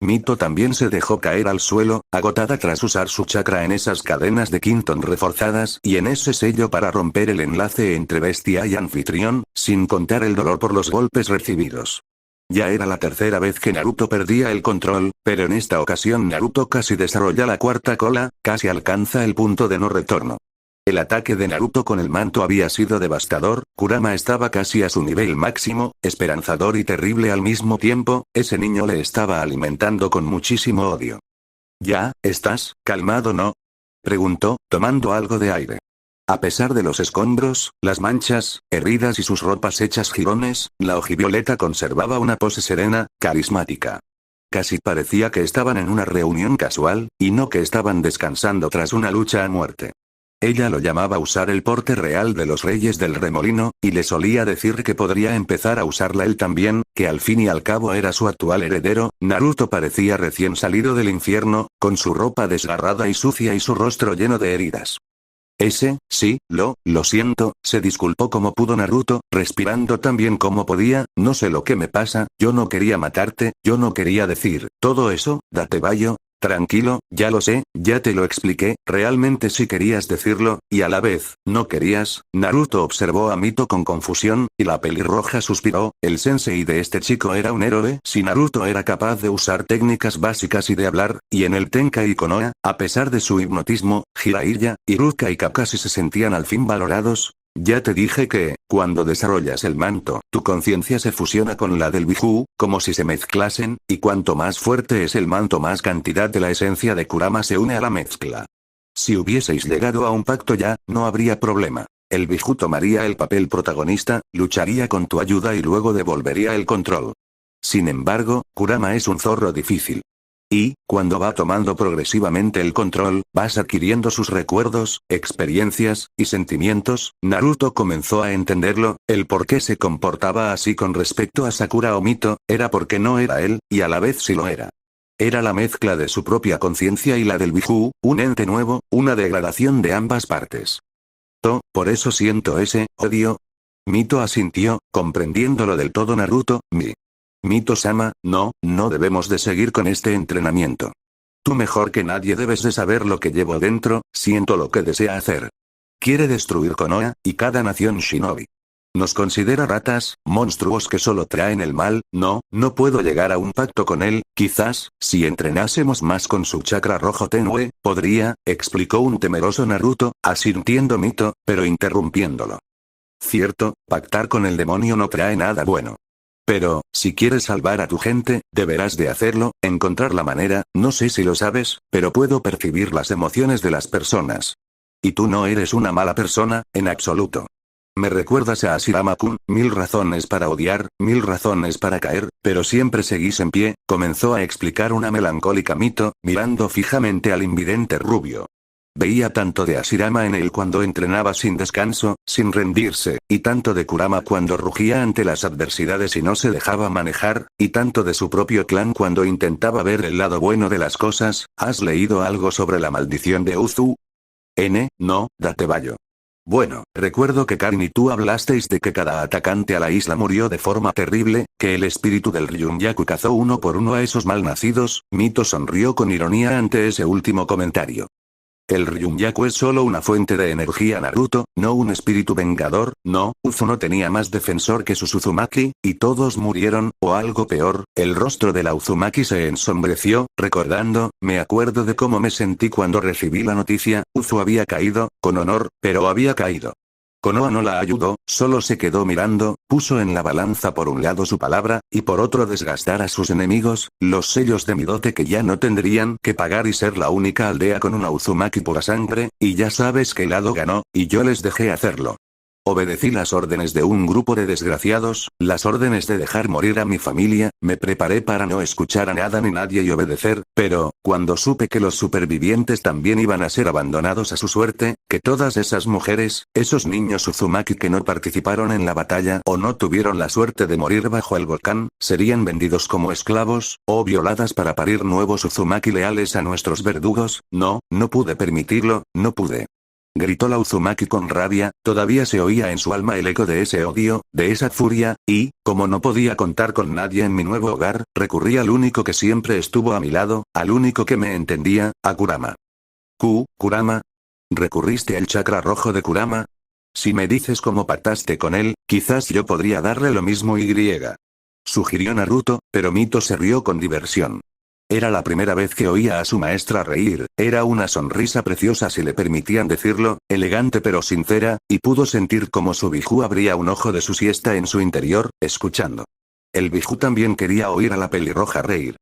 Mito también se dejó caer al suelo, agotada tras usar su chakra en esas cadenas de Quinton reforzadas y en ese sello para romper el enlace entre bestia y anfitrión, sin contar el dolor por los golpes recibidos. Ya era la 3ª vez que Naruto perdía el control, pero en esta ocasión Naruto casi desarrolla la 4ª cola, casi alcanza el punto de no retorno. El ataque de Naruto con el manto había sido devastador, Kurama estaba casi a su nivel máximo, esperanzador y terrible al mismo tiempo, ese niño le estaba alimentando con muchísimo odio. ¿Ya, estás, calmado no? Preguntó, tomando algo de aire. A pesar de los escombros, las manchas, heridas y sus ropas hechas jirones, la hojivioleta conservaba una pose serena, carismática. Casi parecía que estaban en una reunión casual, y no que estaban descansando tras una lucha a muerte. Ella lo llamaba usar el porte real de los reyes del remolino, y le solía decir que podría empezar a usarla él también, que al fin y al cabo era su actual heredero. Naruto parecía recién salido del infierno, con su ropa desgarrada y sucia y su rostro lleno de heridas. Sí, lo siento, se disculpó como pudo Naruto, respirando tan bien como podía, no sé lo que me pasa, yo no quería matarte, yo no quería decir, todo eso, Datebayo. Tranquilo, ya lo sé, ya te lo expliqué, realmente sí querías decirlo, y a la vez, no querías. Naruto observó a Mito con confusión, y la pelirroja suspiró, el sensei de este chico era un héroe. Si Naruto era capaz de usar técnicas básicas y de hablar, y en el Tenkai Konoha, a pesar de su hipnotismo, Jiraiya, Iruka y Kakashi se sentían al fin valorados. Ya te dije que, cuando desarrollas el manto, tu conciencia se fusiona con la del Biju, como si se mezclasen, y cuanto más fuerte es el manto más cantidad de la esencia de Kurama se une a la mezcla. Si hubieseis llegado a un pacto ya, no habría problema. El Biju tomaría el papel protagonista, lucharía con tu ayuda y luego devolvería el control. Sin embargo, Kurama es un zorro difícil. Y, cuando va tomando progresivamente el control, vas adquiriendo sus recuerdos, experiencias, y sentimientos. Naruto comenzó a entenderlo, el por qué se comportaba así con respecto a Sakura o Mito, era porque no era él, y a la vez sí lo era. Era la mezcla de su propia conciencia y la del Biju, un ente nuevo, una degradación de ambas partes. Por eso siento ese odio. Mito asintió, comprendiéndolo del todo Naruto. Mito-sama, no debemos de seguir con este entrenamiento. Tú mejor que nadie debes de saber lo que llevo dentro, siento lo que desea hacer. Quiere destruir Konoha, y cada nación shinobi. Nos considera ratas, monstruos que solo traen el mal. No puedo llegar a un pacto con él. Quizás, si entrenásemos más con su chakra rojo tenue, podría, explicó un temeroso Naruto, asintiendo Mito, pero interrumpiéndolo. Cierto, pactar con el demonio no trae nada bueno. Pero, si quieres salvar a tu gente, deberás de hacerlo, encontrar la manera. No sé si lo sabes, pero puedo percibir las emociones de las personas. Y tú no eres una mala persona, en absoluto. Me recuerdas a Hashirama-kun, 1000 razones para odiar, 1000 razones para caer, pero siempre seguís en pie, comenzó a explicar una melancólica Mito, mirando fijamente al invidente rubio. Veía tanto de Hashirama en él cuando entrenaba sin descanso, sin rendirse, y tanto de Kurama cuando rugía ante las adversidades y no se dejaba manejar, y tanto de su propio clan cuando intentaba ver el lado bueno de las cosas. ¿Has leído algo sobre la maldición de Uzu? No, Datebayo. Bueno, recuerdo que Karin y tú hablasteis de que cada atacante a la isla murió de forma terrible, que el espíritu del Ryunyaku cazó uno por uno a esos malnacidos. Mito sonrió con ironía ante ese último comentario. El Ryunyaku es solo una fuente de energía Naruto, no un espíritu vengador. No, Uzu no tenía más defensor que sus Uzumaki, y todos murieron, o algo peor. El rostro de la Uzumaki se ensombreció, recordando, me acuerdo de cómo me sentí cuando recibí la noticia. Uzu había caído, con honor, pero había caído. Konoha no la ayudó, solo se quedó mirando, puso en la balanza por un lado su palabra, y por otro desgastar a sus enemigos, los sellos de Midote que ya no tendrían que pagar y ser la única aldea con una Uzumaki pura sangre, y ya sabes que lado ganó, y yo les dejé hacerlo. Obedecí las órdenes de un grupo de desgraciados, las órdenes de dejar morir a mi familia, me preparé para no escuchar a nada ni nadie y obedecer, pero, cuando supe que los supervivientes también iban a ser abandonados a su suerte, que todas esas mujeres, esos niños Uzumaki que no participaron en la batalla o no tuvieron la suerte de morir bajo el volcán, serían vendidos como esclavos, o violadas para parir nuevos Uzumaki leales a nuestros verdugos, no pude permitirlo, no pude. Gritó la Uzumaki con rabia, todavía se oía en su alma el eco de ese odio, de esa furia, y, como no podía contar con nadie en mi nuevo hogar, recurrí al único que siempre estuvo a mi lado, al único que me entendía, a Kurama. ¿Kurama? ¿Recurriste al chakra rojo de Kurama? Si me dices cómo pactaste con él, quizás yo podría darle lo mismo sugirió Naruto, pero Mito se rió con diversión. Era la primera vez que oía a su maestra reír, era una sonrisa preciosa si le permitían decirlo, elegante pero sincera, y pudo sentir como su Biju abría un ojo de su siesta en su interior, escuchando. El Biju también quería oír a la pelirroja reír.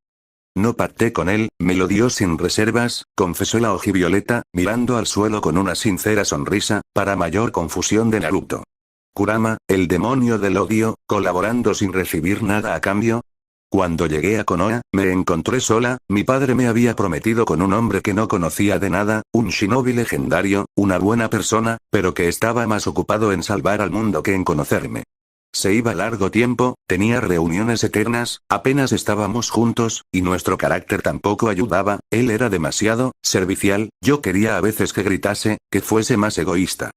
No pacté con él, me lo dio sin reservas, confesó la ojivioleta, mirando al suelo con una sincera sonrisa, para mayor confusión de Naruto. Kurama, el demonio del odio, colaborando sin recibir nada a cambio. Cuando llegué a Konoha, me encontré sola, mi padre me había prometido con un hombre que no conocía de nada, un shinobi legendario, una buena persona, pero que estaba más ocupado en salvar al mundo que en conocerme. Se iba largo tiempo, tenía reuniones eternas, apenas estábamos juntos, y nuestro carácter tampoco ayudaba, él era demasiado servicial, yo quería a veces que gritase, que fuese más egoísta.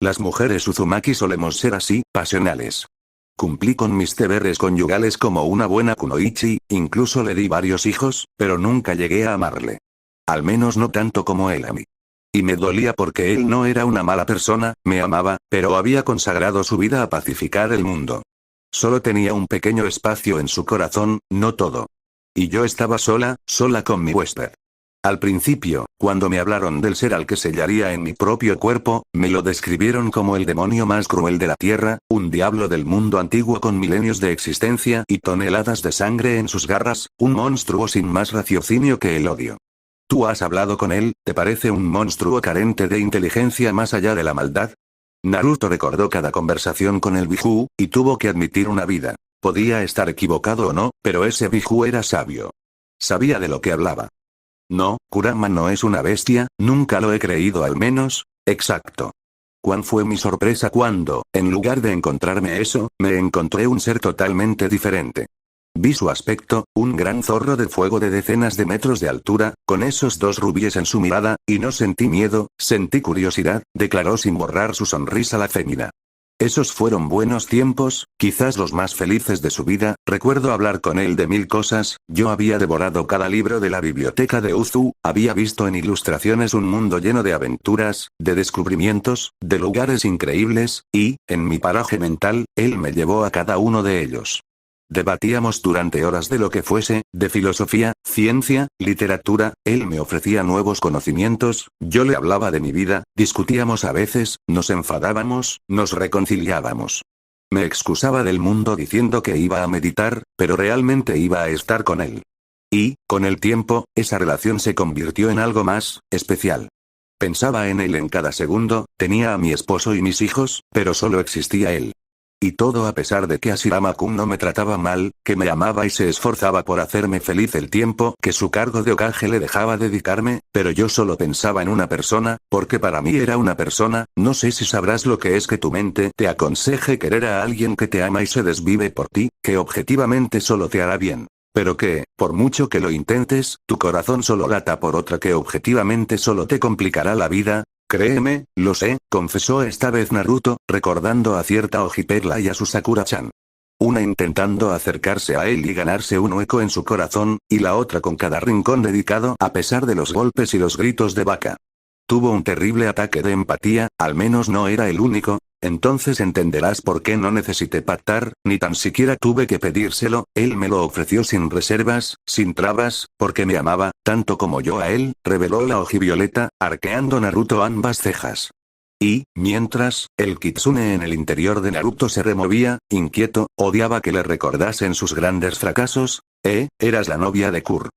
Las mujeres Uzumaki solemos ser así, pasionales. Cumplí con mis deberes conyugales como una buena kunoichi, incluso le di varios hijos, pero nunca llegué a amarle. Al menos no tanto como él a mí. Y me dolía porque él no era una mala persona, me amaba, pero había consagrado su vida a pacificar el mundo. Solo tenía un pequeño espacio en su corazón, no todo. Y yo estaba sola con mi huésped. Al principio, cuando me hablaron del ser al que sellaría en mi propio cuerpo, me lo describieron como el demonio más cruel de la tierra, un diablo del mundo antiguo con milenios de existencia y toneladas de sangre en sus garras, un monstruo sin más raciocinio que el odio. ¿Tú has hablado con él? ¿Te parece un monstruo carente de inteligencia más allá de la maldad? Naruto recordó cada conversación con el Biju, y tuvo que admitir una vida. Podía estar equivocado o no, pero ese Biju era sabio. Sabía de lo que hablaba. No, Kurama no es una bestia, nunca lo he creído al menos, exacto. ¿Cuán fue mi sorpresa cuando, en lugar de encontrarme eso, me encontré un ser totalmente diferente? Vi su aspecto, un gran zorro de fuego de decenas de metros de altura, con esos dos rubíes en su mirada, y no sentí miedo, sentí curiosidad, declaró sin borrar su sonrisa la fémina. Esos fueron buenos tiempos, quizás los más felices de su vida, recuerdo hablar con él de mil cosas, yo había devorado cada libro de la biblioteca de Uzu, había visto en ilustraciones un mundo lleno de aventuras, de descubrimientos, de lugares increíbles, y, en mi paraje mental, él me llevó a cada uno de ellos. Debatíamos durante horas de lo que fuese, de filosofía, ciencia, literatura, él me ofrecía nuevos conocimientos, yo le hablaba de mi vida, discutíamos a veces, nos enfadábamos, nos reconciliábamos. Me excusaba del mundo diciendo que iba a meditar, pero realmente iba a estar con él. Y, con el tiempo, esa relación se convirtió en algo más especial. Pensaba en él en cada segundo, tenía a mi esposo y mis hijos, pero solo existía él. Y todo a pesar de que Hashirama-kun no me trataba mal, que me amaba y se esforzaba por hacerme feliz el tiempo que su cargo de Hokage le dejaba dedicarme, pero yo solo pensaba en una persona, porque para mí era una persona, no sé si sabrás lo que es que tu mente te aconseje querer a alguien que te ama y se desvive por ti, que objetivamente solo te hará bien. Pero que, por mucho que lo intentes, tu corazón solo lata por otra que objetivamente solo te complicará la vida. Créeme, lo sé, confesó esta vez Naruto, recordando a cierta Ojiperla y a su Sakura-chan. Una intentando acercarse a él y ganarse un hueco en su corazón, y la otra con cada rincón dedicado a pesar de los golpes y los gritos de vaca. Tuvo un terrible ataque de empatía, al menos no era el único. Entonces entenderás por qué no necesité pactar, ni tan siquiera tuve que pedírselo, él me lo ofreció sin reservas, sin trabas, porque me amaba, tanto como yo a él, reveló la Ojivioleta, arqueando Naruto ambas cejas. Y, mientras, el kitsune en el interior de Naruto se removía, inquieto, odiaba que le recordasen sus grandes fracasos. Eras la novia de Kur.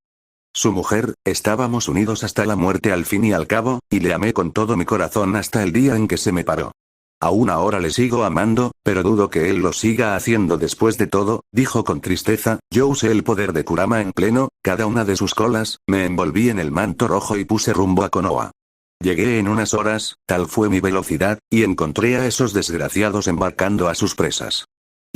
Su mujer, estábamos unidos hasta la muerte al fin y al cabo, y le amé con todo mi corazón hasta el día en que se me paró. Aún ahora le sigo amando, pero dudo que él lo siga haciendo después de todo, dijo con tristeza. Yo usé el poder de Kurama en pleno, cada una de sus colas, me envolví en el manto rojo y puse rumbo a Konoha. Llegué en unas horas, tal fue mi velocidad, y encontré a esos desgraciados embarcando a sus presas.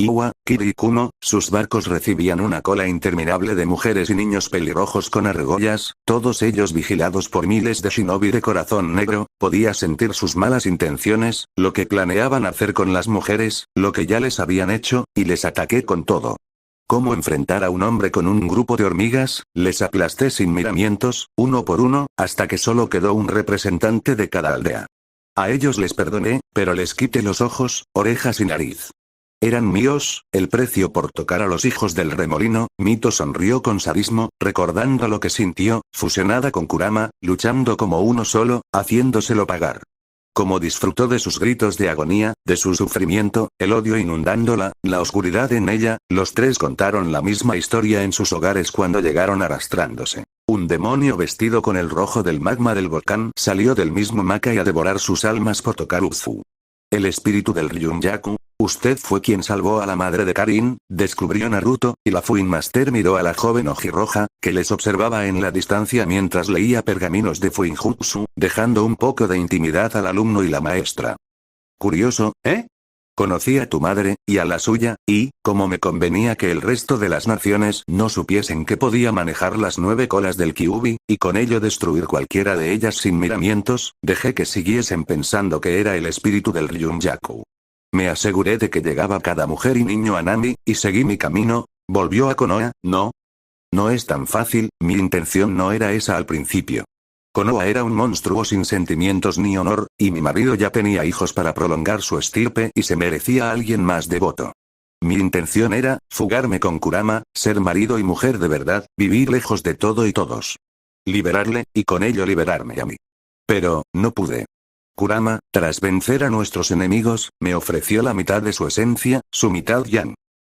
Iwa, Kiri y Kumo, sus barcos recibían una cola interminable de mujeres y niños pelirrojos con argollas, todos ellos vigilados por miles de shinobi de corazón negro. Podía sentir sus malas intenciones, lo que planeaban hacer con las mujeres, lo que ya les habían hecho, y les ataqué con todo. ¿Cómo enfrentar a un hombre con un grupo de hormigas? Les aplasté sin miramientos, uno por uno, hasta que solo quedó un representante de cada aldea. A ellos les perdoné, pero les quité los ojos, orejas y nariz. Eran míos, el precio por tocar a los hijos del remolino. Mito sonrió con sadismo, recordando lo que sintió, fusionada con Kurama, luchando como uno solo, haciéndoselo pagar. Como disfrutó de sus gritos de agonía, de su sufrimiento, el odio inundándola, la oscuridad en ella. Los tres contaron la misma historia en sus hogares cuando llegaron arrastrándose. Un demonio vestido con el rojo del magma del volcán salió del mismo Makai a devorar sus almas por tocar Uzu. El espíritu del Ryunjaku. Usted fue quien salvó a la madre de Karin, descubrió Naruto, y la Fuin Master miró a la joven ojirroja, que les observaba en la distancia mientras leía pergaminos de Fuinjutsu, dejando un poco de intimidad al alumno y la maestra. Curioso, ¿eh? Conocí a tu madre, y a la suya, y, como me convenía que el resto de las naciones no supiesen que podía manejar las 9 colas del Kyuubi, y con ello destruir cualquiera de ellas sin miramientos, dejé que siguiesen pensando que era el espíritu del Ryunjaku. Me aseguré de que llegaba cada mujer y niño a Nami, y seguí mi camino. ¿Volvió a Konoha? No. No es tan fácil, mi intención no era esa al principio. Konoha era un monstruo sin sentimientos ni honor, y mi marido ya tenía hijos para prolongar su estirpe y se merecía a alguien más devoto. Mi intención era, fugarme con Kurama, ser marido y mujer de verdad, vivir lejos de todo y todos. Liberarle, y con ello liberarme a mí. Pero, no pude. Kurama, tras vencer a nuestros enemigos, me ofreció la mitad de su esencia, su mitad yang.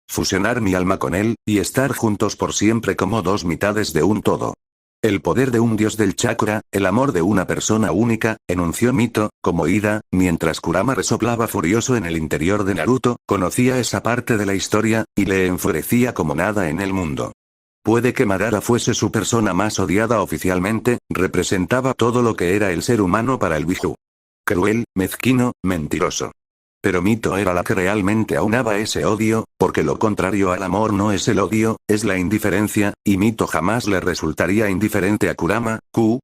Fusionar mi alma con él, y estar juntos por siempre como dos mitades de un todo. El poder de un dios del chakra, el amor de una persona única, enunció Mito, como Ida, mientras Kurama resoplaba furioso en el interior de Naruto. Conocía esa parte de la historia, y le enfurecía como nada en el mundo. Puede que Madara fuese su persona más odiada oficialmente, representaba todo lo que era el ser humano para el Biju. Cruel, mezquino, mentiroso. Pero Mito era la que realmente aunaba ese odio, porque lo contrario al amor no es el odio, es la indiferencia, y Mito jamás le resultaría indiferente a Kurama.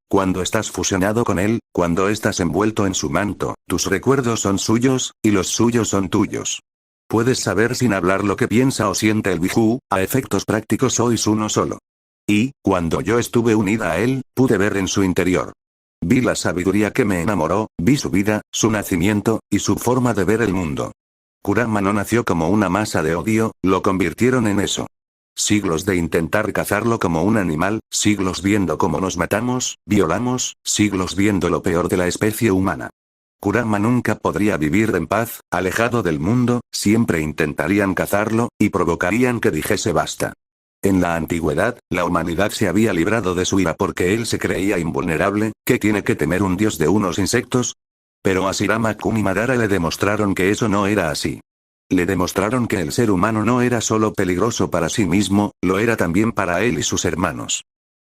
Cuando estás fusionado con él, cuando estás envuelto en su manto, tus recuerdos son suyos, y los suyos son tuyos. Puedes saber sin hablar lo que piensa o siente el Biju, a efectos prácticos sois uno solo. Y, cuando yo estuve unida a él, pude ver en su interior. Vi la sabiduría que me enamoró, vi su vida, su nacimiento, y su forma de ver el mundo. Kurama no nació como una masa de odio, lo convirtieron en eso. Siglos de intentar cazarlo como un animal, siglos viendo cómo nos matamos, violamos, siglos viendo lo peor de la especie humana. Kurama nunca podría vivir en paz, alejado del mundo, siempre intentarían cazarlo, y provocarían que dijese basta. En la antigüedad, la humanidad se había librado de su ira porque él se creía invulnerable. ¿Qué tiene que temer un dios de unos insectos? Pero a Shirama-kun y Madara le demostraron que eso no era así. Le demostraron que el ser humano no era solo peligroso para sí mismo, lo era también para él y sus hermanos.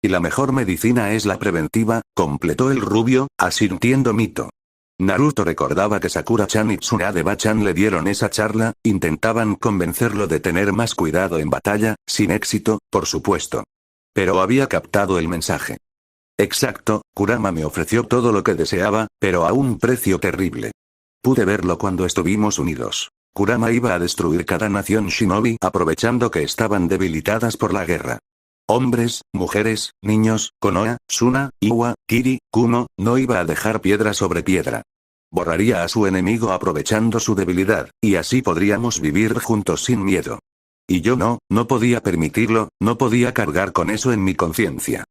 Y la mejor medicina es la preventiva, completó el rubio, asintiendo Mito. Naruto recordaba que Sakura-chan y Tsunade-ba-chan le dieron esa charla, intentaban convencerlo de tener más cuidado en batalla, sin éxito, por supuesto. Pero había captado el mensaje. Exacto, Kurama me ofreció todo lo que deseaba, pero a un precio terrible. Pude verlo cuando estuvimos unidos. Kurama iba a destruir cada nación shinobi aprovechando que estaban debilitadas por la guerra. Hombres, mujeres, niños, Konoha, Suna, Iwa, Kiri, Kumo, no iba a dejar piedra sobre piedra. Borraría a su enemigo aprovechando su debilidad, y así podríamos vivir juntos sin miedo. Y yo no podía permitirlo, no podía cargar con eso en mi conciencia.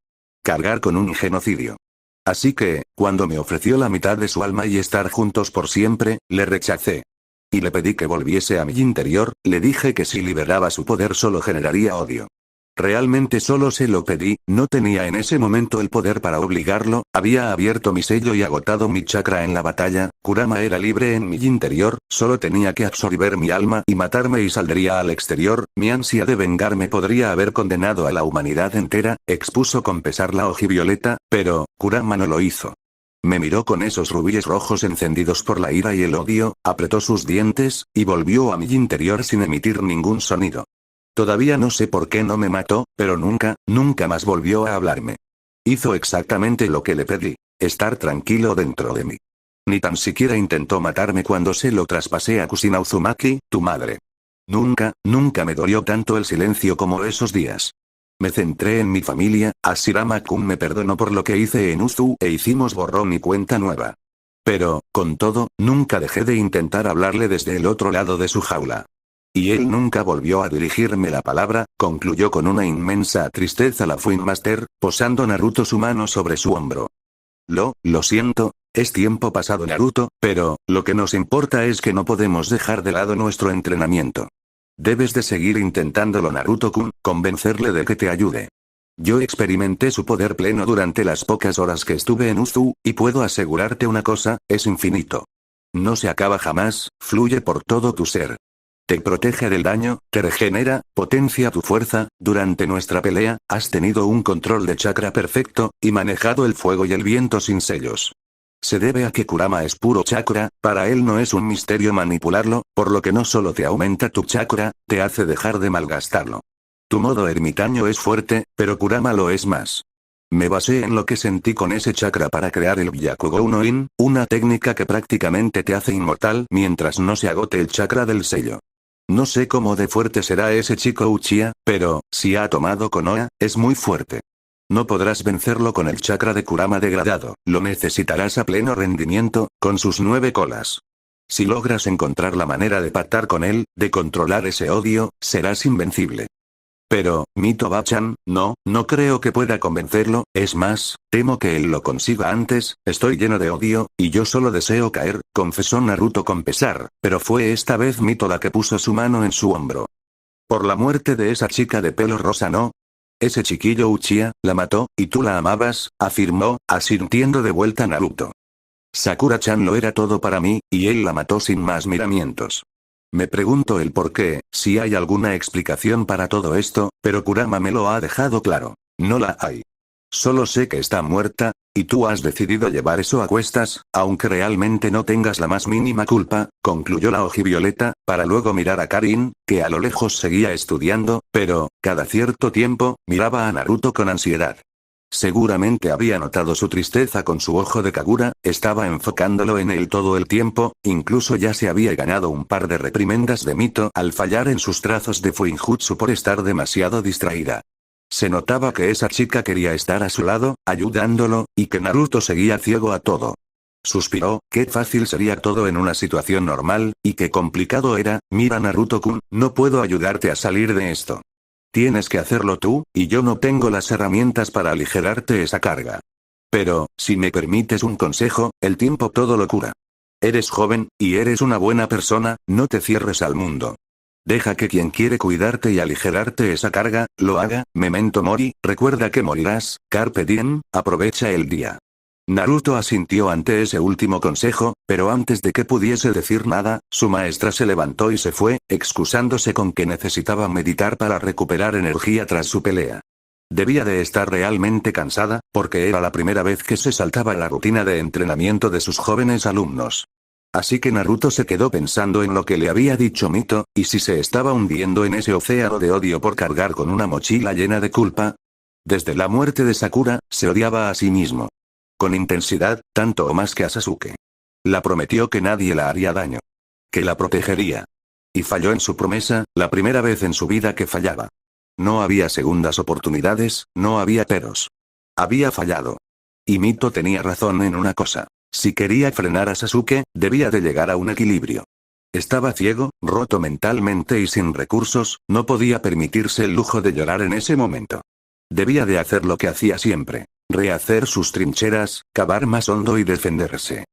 Cargar con un genocidio. Así que, cuando me ofreció la mitad de su alma y estar juntos por siempre, le rechacé. Y le pedí que volviese a mi interior, le dije que si liberaba su poder solo generaría odio. Realmente solo se lo pedí, no tenía en ese momento el poder para obligarlo, había abierto mi sello y agotado mi chakra en la batalla, Kurama era libre en mi interior, solo tenía que absorber mi alma y matarme y saldría al exterior, mi ansia de vengarme podría haber condenado a la humanidad entera, expuso con pesar la hojivioleta, pero, Kurama no lo hizo. Me miró con esos rubíes rojos encendidos por la ira y el odio, apretó sus dientes, y volvió a mi interior sin emitir ningún sonido. Todavía no sé por qué no me mató, pero nunca más volvió a hablarme. Hizo exactamente lo que le pedí, estar tranquilo dentro de mí. Ni tan siquiera intentó matarme cuando se lo traspasé a Kusina Uzumaki, tu madre. Nunca me dolió tanto el silencio como esos días. Me centré en mi familia, Hashirama-kun me perdonó por lo que hice en Uzu e hicimos borrón y cuenta nueva. Pero, con todo, nunca dejé de intentar hablarle desde el otro lado de su jaula. Y él nunca volvió a dirigirme la palabra, concluyó con una inmensa tristeza la Fuin Master, posando Naruto su mano sobre su hombro. Lo siento, es tiempo pasado Naruto, pero, lo que nos importa es que no podemos dejar de lado nuestro entrenamiento. Debes de seguir intentándolo Naruto-kun, convencerle de que te ayude. Yo experimenté su poder pleno durante las pocas horas que estuve en Uzu, y puedo asegurarte una cosa, es infinito. No se acaba jamás, fluye por todo tu ser. Te protege del daño, te regenera, potencia tu fuerza, durante nuestra pelea, has tenido un control de chakra perfecto, y manejado el fuego y el viento sin sellos. Se debe a que Kurama es puro chakra, para él no es un misterio manipularlo, por lo que no solo te aumenta tu chakra, te hace dejar de malgastarlo. Tu modo ermitaño es fuerte, pero Kurama lo es más. Me basé en lo que sentí con ese chakra para crear el Byakugou no In, una técnica que prácticamente te hace inmortal mientras no se agote el chakra del sello. No sé cómo de fuerte será ese chico Uchiha, pero, si ha tomado Konoha, es muy fuerte. No podrás vencerlo con el chakra de Kurama degradado, lo necesitarás a pleno rendimiento, con sus 9 colas. Si logras encontrar la manera de pactar con él, de controlar ese odio, serás invencible. Pero, Mito Bachan, no creo que pueda convencerlo, es más, temo que él lo consiga antes, estoy lleno de odio, y yo solo deseo caer, confesó Naruto con pesar, pero fue esta vez Mito la que puso su mano en su hombro. Por la muerte de esa chica de pelo rosa no. Ese chiquillo Uchiha, la mató, y tú la amabas, afirmó, asintiendo de vuelta Naruto. Sakura-chan lo era todo para mí, y él la mató sin más miramientos. Me pregunto el por qué, si hay alguna explicación para todo esto, pero Kurama me lo ha dejado claro. No la hay. Solo sé que está muerta, y tú has decidido llevar eso a cuestas, aunque realmente no tengas la más mínima culpa, concluyó la hojivioleta, para luego mirar a Karin, que a lo lejos seguía estudiando, pero, cada cierto tiempo, miraba a Naruto con ansiedad. Seguramente había notado su tristeza con su ojo de Kagura, estaba enfocándolo en él todo el tiempo, incluso ya se había ganado un par de reprimendas de Mito al fallar en sus trazos de Fuinjutsu por estar demasiado distraída. Se notaba que esa chica quería estar a su lado, ayudándolo, y que Naruto seguía ciego a todo. Suspiró, qué fácil sería todo en una situación normal, y qué complicado era, mira Naruto-kun, no puedo ayudarte a salir de esto. Tienes que hacerlo tú, y yo no tengo las herramientas para aligerarte esa carga. Pero, si me permites un consejo, el tiempo todo lo cura. Eres joven, y eres una buena persona, no te cierres al mundo. Deja que quien quiere cuidarte y aligerarte esa carga, lo haga, memento mori, recuerda que morirás, carpe diem, aprovecha el día. Naruto asintió ante ese último consejo, pero antes de que pudiese decir nada, su maestra se levantó y se fue, excusándose con que necesitaba meditar para recuperar energía tras su pelea. Debía de estar realmente cansada, porque era la primera vez que se saltaba la rutina de entrenamiento de sus jóvenes alumnos. Así que Naruto se quedó pensando en lo que le había dicho Mito, y si se estaba hundiendo en ese océano de odio por cargar con una mochila llena de culpa. Desde la muerte de Sakura, se odiaba a sí mismo. Con intensidad, tanto o más que a Sasuke. La prometió que nadie la haría daño. Que la protegería. Y falló en su promesa, la primera vez en su vida que fallaba. No había segundas oportunidades, no había peros. Había fallado. Y Mito tenía razón en una cosa. Si quería frenar a Sasuke, debía de llegar a un equilibrio. Estaba ciego, roto mentalmente y sin recursos, no podía permitirse el lujo de llorar en ese momento. Debía de hacer lo que hacía siempre. Rehacer sus trincheras, cavar más hondo y defenderse.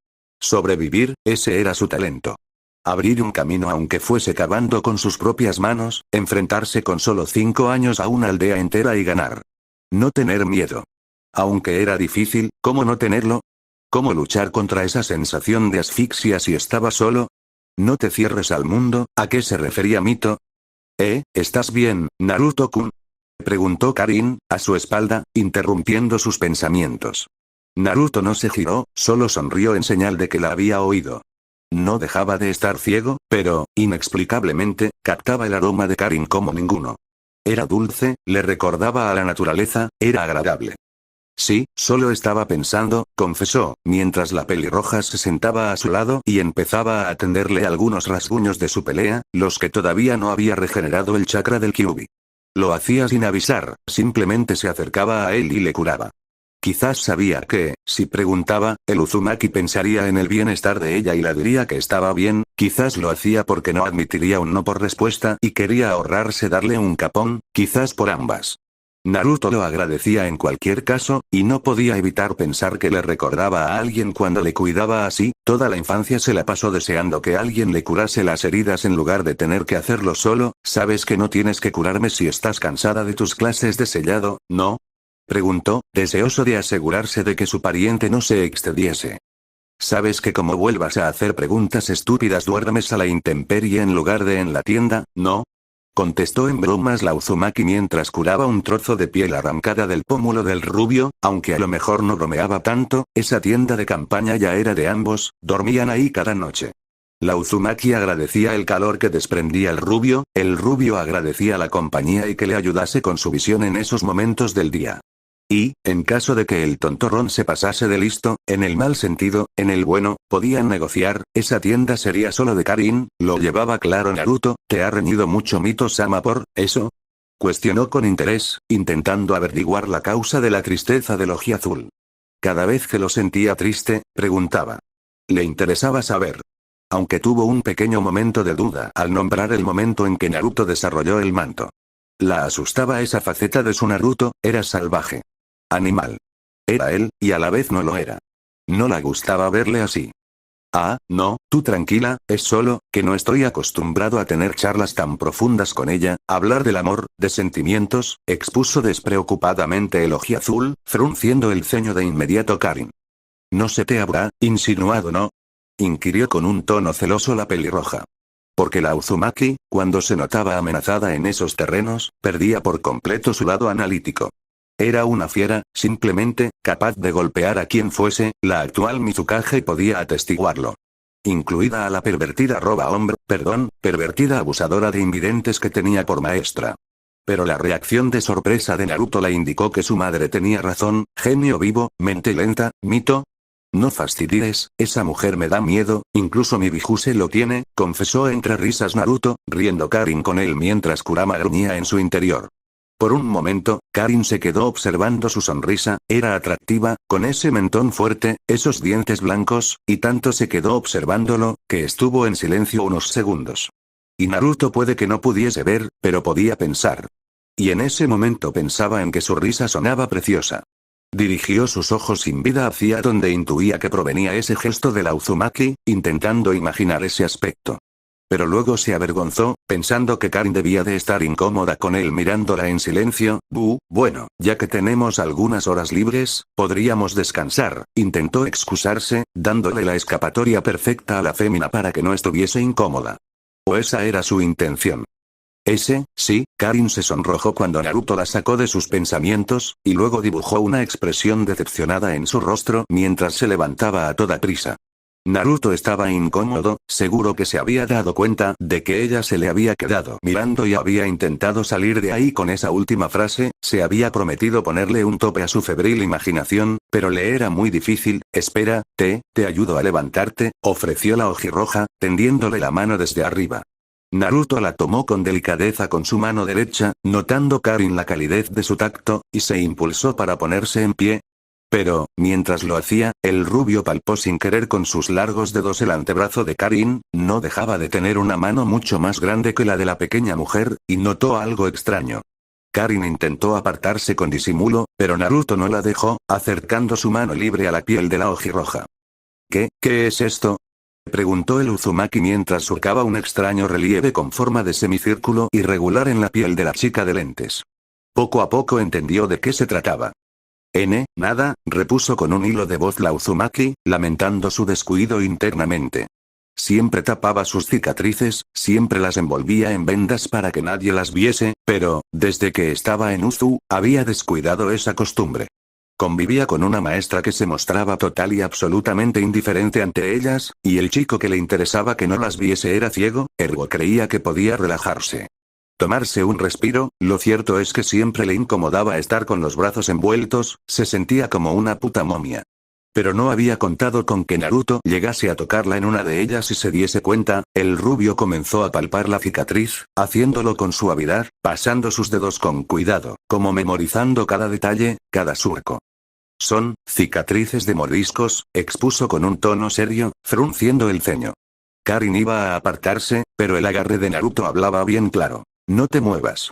Sobrevivir, ese era su talento. Abrir un camino aunque fuese cavando con sus propias manos, enfrentarse con solo 5 años a una aldea entera y ganar. No tener miedo. Aunque era difícil, ¿cómo no tenerlo? ¿Cómo luchar contra esa sensación de asfixia si estaba solo? No te cierres al mundo, ¿a qué se refería Mito? ¿Estás bien, Naruto-kun? Preguntó Karin, a su espalda, interrumpiendo sus pensamientos. Naruto no se giró, solo sonrió en señal de que la había oído. No dejaba de estar ciego, pero, inexplicablemente, captaba el aroma de Karin como ninguno. Era dulce, le recordaba a la naturaleza, era agradable. Sí, solo estaba pensando, confesó, mientras la pelirroja se sentaba a su lado y empezaba a atenderle algunos rasguños de su pelea, los que todavía no había regenerado el chakra del Kyuubi. Lo hacía sin avisar, simplemente se acercaba a él y le curaba. Quizás sabía que, si preguntaba, el Uzumaki pensaría en el bienestar de ella y le diría que estaba bien, quizás lo hacía porque no admitiría un no por respuesta y quería ahorrarse darle un capón, quizás por ambas. Naruto lo agradecía en cualquier caso, y no podía evitar pensar que le recordaba a alguien cuando le cuidaba así, toda la infancia se la pasó deseando que alguien le curase las heridas en lugar de tener que hacerlo solo. ¿Sabes que no tienes que curarme si estás cansada de tus clases de sellado, no? Preguntó, deseoso de asegurarse de que su pariente no se excediese. ¿Sabes que como vuelvas a hacer preguntas estúpidas duermes a la intemperie en lugar de en la tienda, no? Contestó en bromas la Uzumaki mientras curaba un trozo de piel arrancada del pómulo del rubio, aunque a lo mejor no bromeaba tanto, esa tienda de campaña ya era de ambos, dormían ahí cada noche. La Uzumaki agradecía el calor que desprendía el rubio agradecía la compañía y que le ayudase con su visión en esos momentos del día. Y, en caso de que el tontorrón se pasase de listo, en el mal sentido, en el bueno, podían negociar, esa tienda sería solo de Karin, lo llevaba claro Naruto. ¿Te ha reñido mucho Mito-sama por eso? Cuestionó con interés, intentando averiguar la causa de la tristeza del ojiazul. Cada vez que lo sentía triste, preguntaba. Le interesaba saber. Aunque tuvo un pequeño momento de duda al nombrar el momento en que Naruto desarrolló el manto. La asustaba esa faceta de su Naruto, era salvaje. Animal. Era él, y a la vez no lo era. No le gustaba verle así. Ah, no, tú tranquila, es solo, que no estoy acostumbrado a tener charlas tan profundas con ella, hablar del amor, de sentimientos, expuso despreocupadamente el ojiazul, frunciendo el ceño de inmediato Karin. ¿No se te habrá insinuado, no? Inquirió con un tono celoso la pelirroja. Porque la Uzumaki, cuando se notaba amenazada en esos terrenos, perdía por completo su lado analítico. Era una fiera, simplemente, capaz de golpear a quien fuese, la actual Mizukage podía atestiguarlo. Incluida a la pervertida pervertida abusadora de invidentes que tenía por maestra. Pero la reacción de sorpresa de Naruto le indicó que su madre tenía razón, genio vivo, mente lenta, Mito. No fastidies, esa mujer me da miedo, incluso mi Bijuse lo tiene, confesó entre risas Naruto, riendo Karin con él mientras Kurama gruñía en su interior. Por un momento, Karin se quedó observando su sonrisa, era atractiva, con ese mentón fuerte, esos dientes blancos, y tanto se quedó observándolo, que estuvo en silencio unos segundos. Y Naruto puede que no pudiese ver, pero podía pensar. Y en ese momento pensaba en que su risa sonaba preciosa. Dirigió sus ojos sin vida hacia donde intuía que provenía ese gesto de la Uzumaki, intentando imaginar ese aspecto. Pero luego se avergonzó, pensando que Karin debía de estar incómoda con él mirándola en silencio. Bueno, ya que tenemos algunas horas libres, podríamos descansar, intentó excusarse, dándole la escapatoria perfecta a la fémina para que no estuviese incómoda. O esa era su intención. Sí, Karin se sonrojó cuando Naruto la sacó de sus pensamientos, y luego dibujó una expresión decepcionada en su rostro mientras se levantaba a toda prisa. Naruto estaba incómodo, seguro que se había dado cuenta de que ella se le había quedado mirando y había intentado salir de ahí con esa última frase, se había prometido ponerle un tope a su febril imaginación, pero le era muy difícil. Espera, te ayudo a levantarte, ofreció la ojirroja, tendiéndole la mano desde arriba. Naruto la tomó con delicadeza con su mano derecha, notando Karin la calidez de su tacto, y se impulsó para ponerse en pie. Pero, mientras lo hacía, el rubio palpó sin querer con sus largos dedos el antebrazo de Karin, no dejaba de tener una mano mucho más grande que la de la pequeña mujer, y notó algo extraño. Karin intentó apartarse con disimulo, pero Naruto no la dejó, acercando su mano libre a la piel de la ojirroja. ¿Qué es esto?, preguntó el Uzumaki mientras surcaba un extraño relieve con forma de semicírculo irregular en la piel de la chica de lentes. Poco a poco entendió de qué se trataba. Nada, repuso con un hilo de voz la Uzumaki, lamentando su descuido internamente. Siempre tapaba sus cicatrices, siempre las envolvía en vendas para que nadie las viese, pero, desde que estaba en Uzu, había descuidado esa costumbre. Convivía con una maestra que se mostraba total y absolutamente indiferente ante ellas, y el chico que le interesaba que no las viese era ciego, ergo creía que podía relajarse. Tomarse un respiro, lo cierto es que siempre le incomodaba estar con los brazos envueltos, se sentía como una puta momia. Pero no había contado con que Naruto llegase a tocarla en una de ellas y se diese cuenta. El rubio comenzó a palpar la cicatriz, haciéndolo con suavidad, pasando sus dedos con cuidado, como memorizando cada detalle, cada surco. Son cicatrices de mordiscos, expuso con un tono serio, frunciendo el ceño. Karin iba a apartarse, pero el agarre de Naruto hablaba bien claro. No te muevas.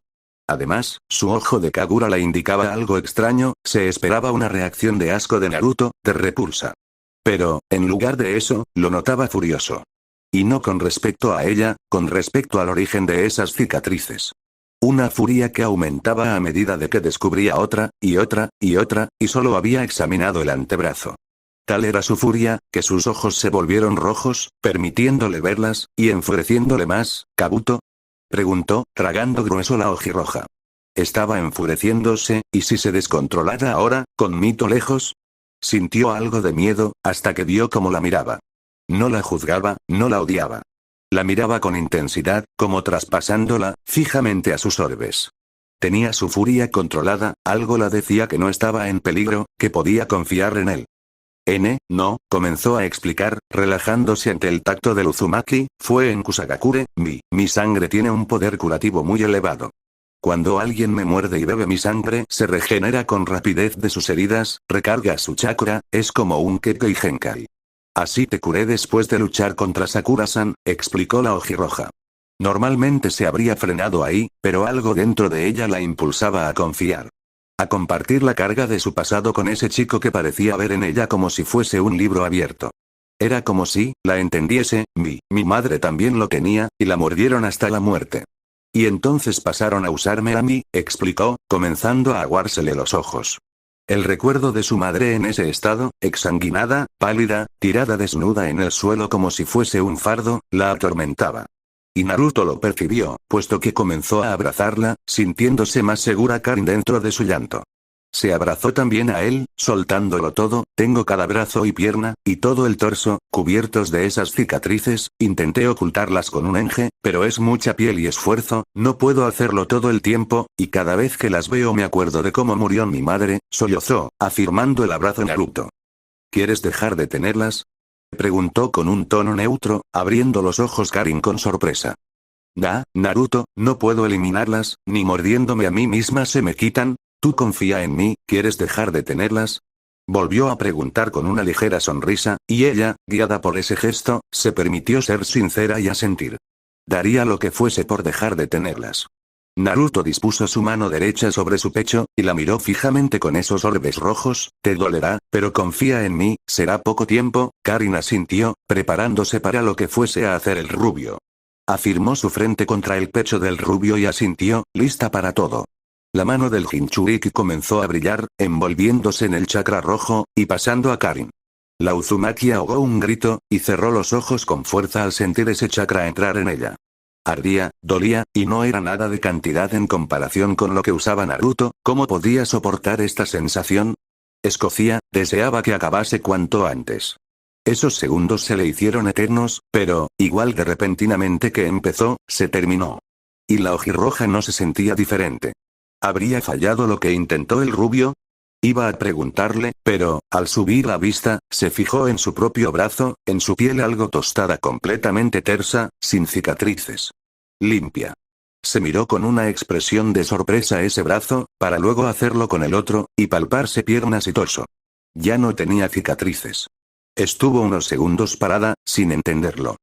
Además, su ojo de Kagura le indicaba algo extraño, se esperaba una reacción de asco de Naruto, de repulsa. Pero, en lugar de eso, lo notaba furioso. Y no con respecto a ella, con respecto al origen de esas cicatrices. Una furia que aumentaba a medida de que descubría otra, y otra, y otra, y solo había examinado el antebrazo. Tal era su furia, que sus ojos se volvieron rojos, permitiéndole verlas, y enfureciéndole más. ¿Kabuto?, preguntó, tragando grueso la ojirroja. Estaba enfureciéndose, ¿y si se descontrolara ahora, con Mito lejos? Sintió algo de miedo, hasta que vio cómo la miraba. No la juzgaba, no la odiaba. La miraba con intensidad, como traspasándola, fijamente a sus orbes. Tenía su furia controlada, algo la decía que no estaba en peligro, que podía confiar en él. No, comenzó a explicar, relajándose ante el tacto del Uzumaki, fue en Kusagakure, mi sangre tiene un poder curativo muy elevado. Cuando alguien me muerde y bebe mi sangre, se regenera con rapidez de sus heridas, recarga su chakra, es como un Kekkei Genkai. Así te curé después de luchar contra Sakura-san, explicó la ojirroja. Normalmente se habría frenado ahí, pero algo dentro de ella la impulsaba a confiar. A compartir la carga de su pasado con ese chico que parecía ver en ella como si fuese un libro abierto. Era como si, la entendiese, mi madre también lo tenía, y la mordieron hasta la muerte. Y entonces pasaron a usarme a mí, explicó, comenzando a aguársele los ojos. El recuerdo de su madre en ese estado, exsanguinada, pálida, tirada desnuda en el suelo como si fuese un fardo, la atormentaba. Y Naruto lo percibió, puesto que comenzó a abrazarla, sintiéndose más segura Karin dentro de su llanto. Se abrazó también a él, soltándolo todo, tengo cada brazo y pierna, y todo el torso, cubiertos de esas cicatrices, intenté ocultarlas con un enje, pero es mucha piel y esfuerzo, no puedo hacerlo todo el tiempo, y cada vez que las veo me acuerdo de cómo murió mi madre, sollozó, afirmando el abrazo Naruto. ¿Quieres dejar de tenerlas?, preguntó con un tono neutro, abriendo los ojos Karin con sorpresa. Naruto, no puedo eliminarlas, ni mordiéndome a mí misma se me quitan. Tú confía en mí, ¿quieres dejar de tenerlas?, volvió a preguntar con una ligera sonrisa, y ella, guiada por ese gesto, se permitió ser sincera y asentir. Daría lo que fuese por dejar de tenerlas. Naruto dispuso su mano derecha sobre su pecho, y la miró fijamente con esos orbes rojos. Te dolerá, pero confía en mí, será poco tiempo. Karin asintió, preparándose para lo que fuese a hacer el rubio. Afirmó su frente contra el pecho del rubio y asintió, lista para todo. La mano del Jinchuriki comenzó a brillar, envolviéndose en el chakra rojo, y pasando a Karin. La Uzumaki ahogó un grito, y cerró los ojos con fuerza al sentir ese chakra entrar en ella. Ardía, dolía, y no era nada de cantidad en comparación con lo que usaba Naruto. ¿Cómo podía soportar esta sensación? Escocía, deseaba que acabase cuanto antes. Esos segundos se le hicieron eternos, pero, igual de repentinamente que empezó, se terminó. Y la ojirroja no se sentía diferente. ¿Habría fallado lo que intentó el rubio? Iba a preguntarle, pero, al subir la vista, se fijó en su propio brazo, en su piel algo tostada, completamente tersa, sin cicatrices. Limpia. Se miró con una expresión de sorpresa ese brazo, para luego hacerlo con el otro, y palparse piernas y torso. Ya no tenía cicatrices. Estuvo unos segundos parada, sin entenderlo.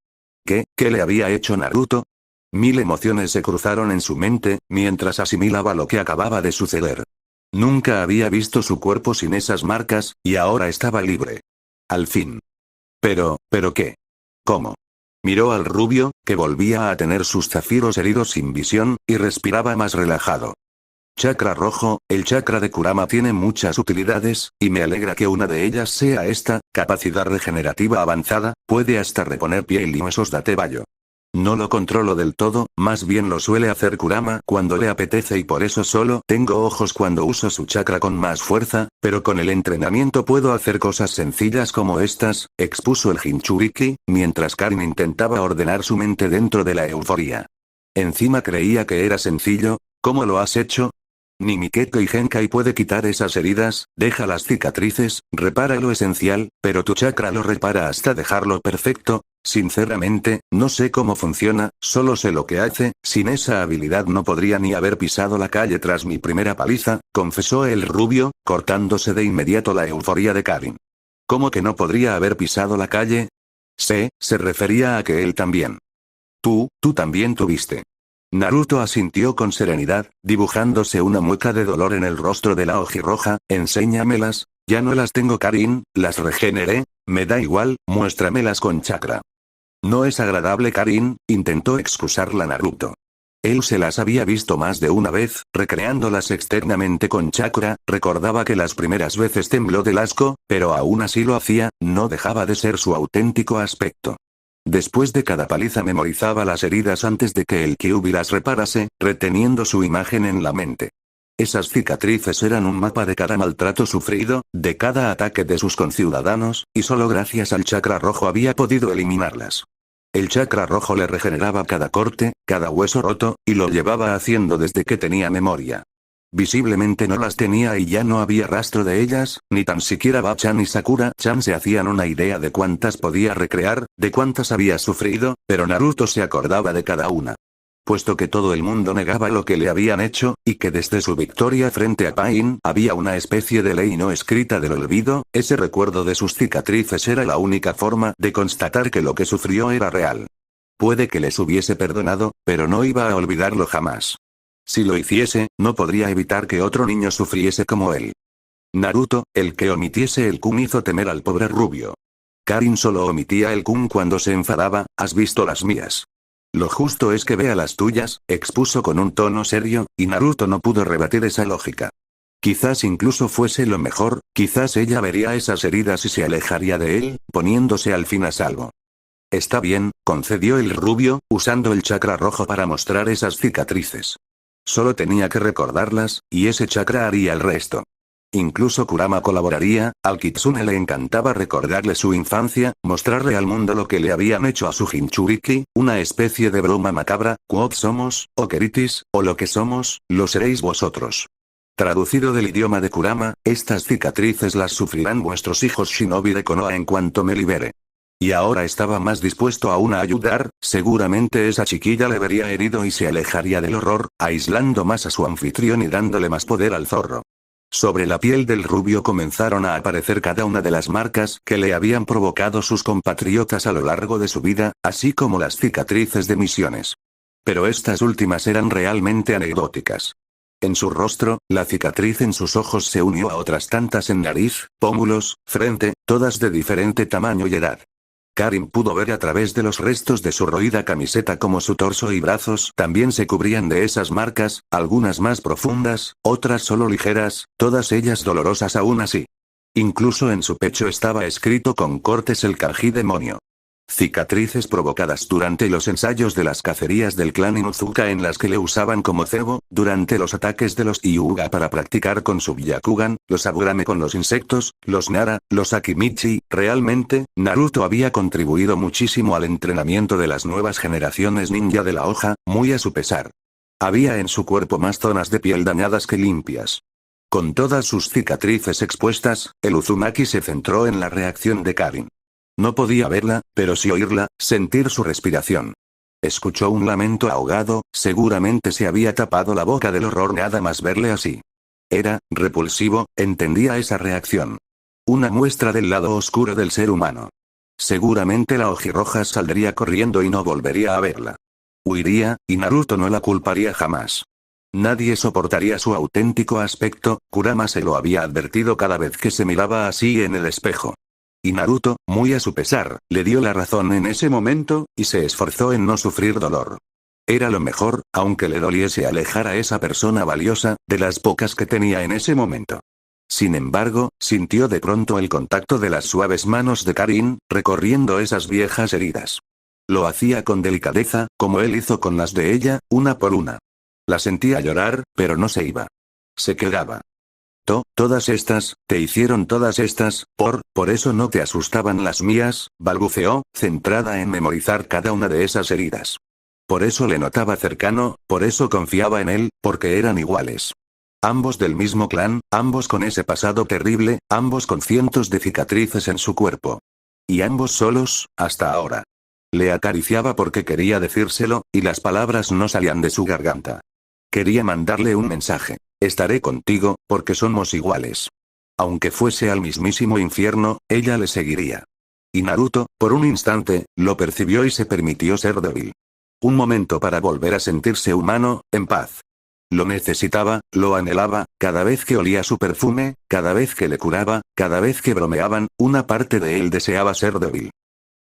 ¿Qué le había hecho Naruto? Mil emociones se cruzaron en su mente, mientras asimilaba lo que acababa de suceder. Nunca había visto su cuerpo sin esas marcas, y ahora estaba libre. Al fin. ¿Pero qué? ¿Cómo? Miró al rubio, que volvía a tener sus zafiros heridos sin visión, y respiraba más relajado. Chakra rojo, el chakra de Kurama tiene muchas utilidades, y me alegra que una de ellas sea esta, capacidad regenerativa avanzada, puede hasta reponer piel y huesos de Tebayo. No lo controlo del todo, más bien lo suele hacer Kurama cuando le apetece y por eso solo tengo ojos cuando uso su chakra con más fuerza, pero con el entrenamiento puedo hacer cosas sencillas como estas, expuso el Jinchuriki, mientras Karin intentaba ordenar su mente dentro de la euforia. Encima creía que era sencillo. ¿Cómo lo has hecho? Ni Miketo y Genkai puede quitar esas heridas, deja las cicatrices, repara lo esencial, pero tu chakra lo repara hasta dejarlo perfecto. Sinceramente, no sé cómo funciona, solo sé lo que hace, sin esa habilidad no podría ni haber pisado la calle tras mi primera paliza, confesó el rubio, cortándose de inmediato la euforia de Karin. ¿Cómo que no podría haber pisado la calle? Se refería a que él también. Tú también tuviste. Naruto asintió con serenidad, dibujándose una mueca de dolor en el rostro de la ojirroja. Enséñamelas. Ya no las tengo Karin, las regeneré, me da igual, muéstramelas con chakra. No es agradable Karin, intentó excusarla Naruto. Él se las había visto más de una vez, recreándolas externamente con chakra, recordaba que las primeras veces tembló del asco, pero aún así lo hacía, no dejaba de ser su auténtico aspecto. Después de cada paliza memorizaba las heridas antes de que el Kyuubi las reparase, reteniendo su imagen en la mente. Esas cicatrices eran un mapa de cada maltrato sufrido, de cada ataque de sus conciudadanos, y solo gracias al chakra rojo había podido eliminarlas. El chakra rojo le regeneraba cada corte, cada hueso roto, y lo llevaba haciendo desde que tenía memoria. Visiblemente no las tenía y ya no había rastro de ellas, ni tan siquiera Bachan y Sakura-chan se hacían una idea de cuántas podía recrear, de cuántas había sufrido, pero Naruto se acordaba de cada una. Puesto que todo el mundo negaba lo que le habían hecho, y que desde su victoria frente a Pain había una especie de ley no escrita del olvido, ese recuerdo de sus cicatrices era la única forma de constatar que lo que sufrió era real. Puede que les hubiese perdonado, pero no iba a olvidarlo jamás. Si lo hiciese, no podría evitar que otro niño sufriese como él. Naruto, el que omitiese el kun hizo temer al pobre rubio. Karin solo omitía el kun cuando se enfadaba, ¿has visto las mías? Lo justo es que vea las tuyas, expuso con un tono serio, y Naruto no pudo rebatir esa lógica. Quizás incluso fuese lo mejor, quizás ella vería esas heridas y se alejaría de él, poniéndose al fin a salvo. Está bien, concedió el rubio, usando el chakra rojo para mostrar esas cicatrices. Solo tenía que recordarlas, y ese chakra haría el resto. Incluso Kurama colaboraría, al Kitsune le encantaba recordarle su infancia, mostrarle al mundo lo que le habían hecho a su Jinchuriki, una especie de broma macabra, Quod somos, o Keritis, o lo que somos, lo seréis vosotros. Traducido del idioma de Kurama, estas cicatrices las sufrirán vuestros hijos Shinobi de Konoha en cuanto me libere. Y ahora estaba más dispuesto aún a ayudar, seguramente esa chiquilla le vería herido y se alejaría del horror, aislando más a su anfitrión y dándole más poder al zorro. Sobre la piel del rubio comenzaron a aparecer cada una de las marcas que le habían provocado sus compatriotas a lo largo de su vida, así como las cicatrices de misiones. Pero estas últimas eran realmente anecdóticas. En su rostro, la cicatriz en sus ojos se unió a otras tantas en nariz, pómulos, frente, todas de diferente tamaño y edad. Karin pudo ver a través de los restos de su roída camiseta como su torso y brazos también se cubrían de esas marcas, algunas más profundas, otras solo ligeras, todas ellas dolorosas aún así. Incluso en su pecho estaba escrito con cortes el kanji demonio. Cicatrices provocadas durante los ensayos de las cacerías del clan Inuzuka en las que le usaban como cebo, durante los ataques de los Hyuga para practicar con su Byakugan, los Aburame con los insectos, los Nara, los Akimichi. Realmente, Naruto había contribuido muchísimo al entrenamiento de las nuevas generaciones ninja de la hoja, muy a su pesar. Había en su cuerpo más zonas de piel dañadas que limpias. Con todas sus cicatrices expuestas, el Uzumaki se centró en la reacción de Karin. No podía verla, pero sí oírla, sentir su respiración. Escuchó un lamento ahogado, seguramente se había tapado la boca del horror nada más verle así. Era repulsivo, entendía esa reacción. Una muestra del lado oscuro del ser humano. Seguramente la ojirroja saldría corriendo y no volvería a verla. Huiría, y Naruto no la culparía jamás. Nadie soportaría su auténtico aspecto, Kurama se lo había advertido cada vez que se miraba así en el espejo. Y Naruto, muy a su pesar, le dio la razón en ese momento, y se esforzó en no sufrir dolor. Era lo mejor, aunque le doliese alejar a esa persona valiosa, de las pocas que tenía en ese momento. Sin embargo, sintió de pronto el contacto de las suaves manos de Karin, recorriendo esas viejas heridas. Lo hacía con delicadeza, como él hizo con las de ella, una por una. La sentía llorar, pero no se iba. Se quedaba. Todas estas, te hicieron todas estas, por eso no te asustaban las mías, balbuceó, centrada en memorizar cada una de esas heridas. Por eso le notaba cercano, por eso confiaba en él, porque eran iguales. Ambos del mismo clan, ambos con ese pasado terrible, ambos con cientos de cicatrices en su cuerpo. Y ambos solos, hasta ahora. Le acariciaba porque quería decírselo, y las palabras no salían de su garganta. Quería mandarle un mensaje. Estaré contigo, porque somos iguales. Aunque fuese al mismísimo infierno, ella le seguiría. Y Naruto, por un instante, lo percibió y se permitió ser débil. Un momento para volver a sentirse humano, en paz. Lo necesitaba, lo anhelaba, cada vez que olía su perfume, cada vez que le curaba, cada vez que bromeaban, una parte de él deseaba ser débil.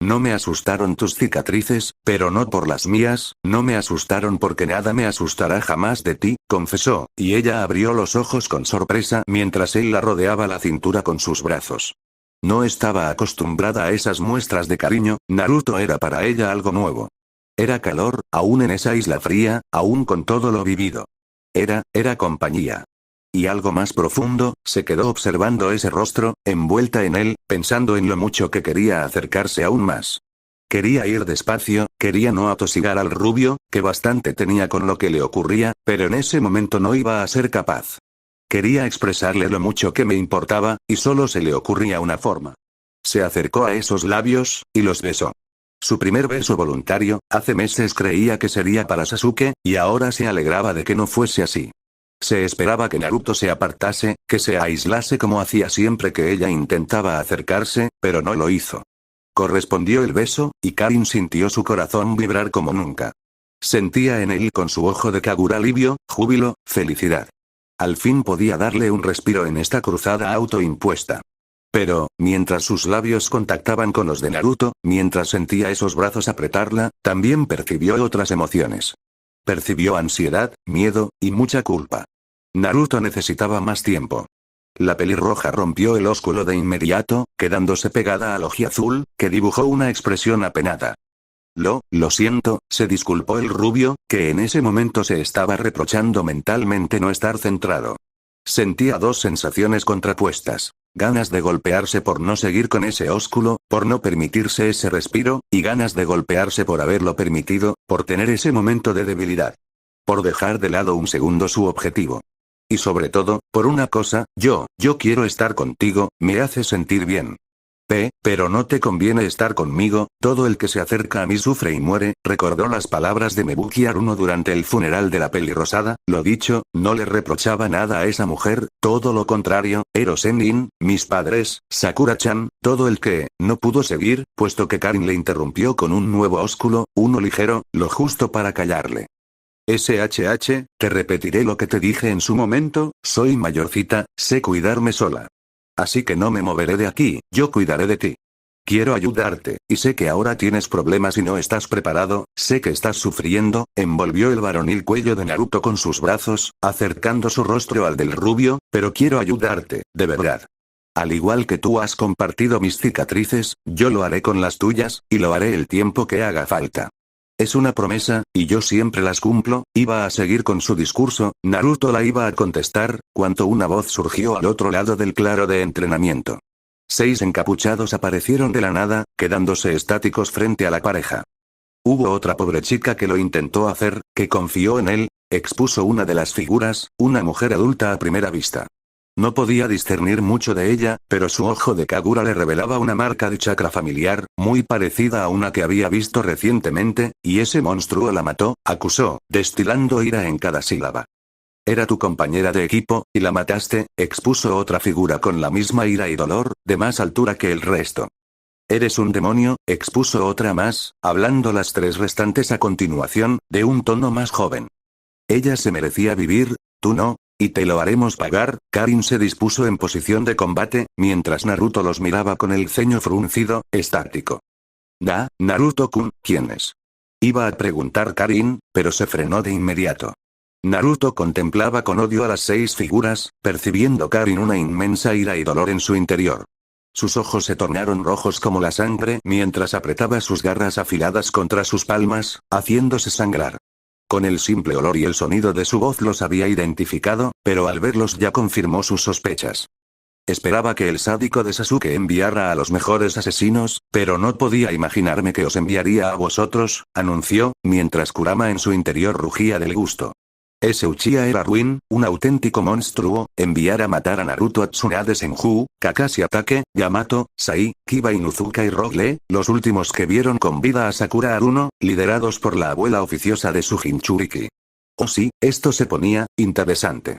No me asustaron tus cicatrices, pero no por las mías, no me asustaron porque nada me asustará jamás de ti, confesó, y ella abrió los ojos con sorpresa mientras él la rodeaba la cintura con sus brazos. No estaba acostumbrada a esas muestras de cariño, Naruto era para ella algo nuevo. Era calor, aún en esa isla fría, aún con todo lo vivido. Era compañía. Y algo más profundo, se quedó observando ese rostro, envuelta en él, pensando en lo mucho que quería acercarse aún más. Quería ir despacio, quería no atosigar al rubio, que bastante tenía con lo que le ocurría, pero en ese momento no iba a ser capaz. Quería expresarle lo mucho que me importaba, y solo se le ocurría una forma. Se acercó a esos labios, y los besó. Su primer beso voluntario, hace meses creía que sería para Sasuke, y ahora se alegraba de que no fuese así. Se esperaba que Naruto se apartase, que se aislase como hacía siempre que ella intentaba acercarse, pero no lo hizo. Correspondió el beso, y Karin sintió su corazón vibrar como nunca. Sentía en él con su ojo de Kagura alivio, júbilo, felicidad. Al fin podía darle un respiro en esta cruzada autoimpuesta. Pero, mientras sus labios contactaban con los de Naruto, mientras sentía esos brazos apretarla, también percibió otras emociones. Percibió ansiedad, miedo, y mucha culpa. Naruto necesitaba más tiempo. La pelirroja rompió el ósculo de inmediato, quedándose pegada al ojiazul, que dibujó una expresión apenada. Lo siento, se disculpó el rubio, que en ese momento se estaba reprochando mentalmente no estar centrado. Sentía dos sensaciones contrapuestas. Ganas de golpearse por no seguir con ese ósculo, por no permitirse ese respiro, y ganas de golpearse por haberlo permitido, por tener ese momento de debilidad. Por dejar de lado un segundo su objetivo. Y sobre todo, por una cosa, yo quiero estar contigo, me hace sentir bien. Pero no te conviene estar conmigo, todo el que se acerca a mí sufre y muere, recordó las palabras de Mebuki Aruno durante el funeral de la pelirrosada, lo dicho, no le reprochaba nada a esa mujer, todo lo contrario, Ero Sennin, mis padres, Sakura-chan, todo el que, no pudo seguir, puesto que Karin le interrumpió con un nuevo ósculo, uno ligero, lo justo para callarle. SHH, te repetiré lo que te dije en su momento, soy mayorcita, sé cuidarme sola. Así que no me moveré de aquí, yo cuidaré de ti. Quiero ayudarte, y sé que ahora tienes problemas y no estás preparado, sé que estás sufriendo, envolvió el varonil cuello de Naruto con sus brazos, acercando su rostro al del rubio, pero quiero ayudarte, de verdad. Al igual que tú has compartido mis cicatrices, yo lo haré con las tuyas, y lo haré el tiempo que haga falta. Es una promesa, y yo siempre las cumplo. Iba a seguir con su discurso, Naruto la iba a contestar, cuando una voz surgió al otro lado del claro de entrenamiento. 6 encapuchados aparecieron de la nada, quedándose estáticos frente a la pareja. Hubo otra pobre chica que lo intentó hacer, que confió en él, expuso una de las figuras, una mujer adulta a primera vista. No podía discernir mucho de ella, pero su ojo de Kagura le revelaba una marca de chakra familiar, muy parecida a una que había visto recientemente, y ese monstruo la mató, acusó, destilando ira en cada sílaba. Era tu compañera de equipo, y la mataste, expuso otra figura con la misma ira y dolor, de más altura que el resto. Eres un demonio, expuso otra más, hablando las 3 restantes a continuación, de un tono más joven. Ella se merecía vivir, tú no. Y te lo haremos pagar. Karin se dispuso en posición de combate, mientras Naruto los miraba con el ceño fruncido, estático. Naruto-kun, ¿quién es? Iba a preguntar Karin, pero se frenó de inmediato. Naruto contemplaba con odio a las 6 figuras, percibiendo Karin una inmensa ira y dolor en su interior. Sus ojos se tornaron rojos como la sangre mientras apretaba sus garras afiladas contra sus palmas, haciéndose sangrar. Con el simple olor y el sonido de su voz los había identificado, pero al verlos ya confirmó sus sospechas. Esperaba que el sádico de Sasuke enviara a los mejores asesinos, pero no podía imaginarme que os enviaría a vosotros, anunció, mientras Kurama en su interior rugía del gusto. Ese Uchiha era ruin, un auténtico monstruo. Enviar a matar a Naruto, a Tsunade Senju, Kakashi Atake, Yamato, Sai, Kiba Inuzuka y Rock Lee, los últimos que vieron con vida a Sakura Haruno, liderados por la abuela oficiosa de su Jinchuriki. Oh sí, esto se ponía interesante.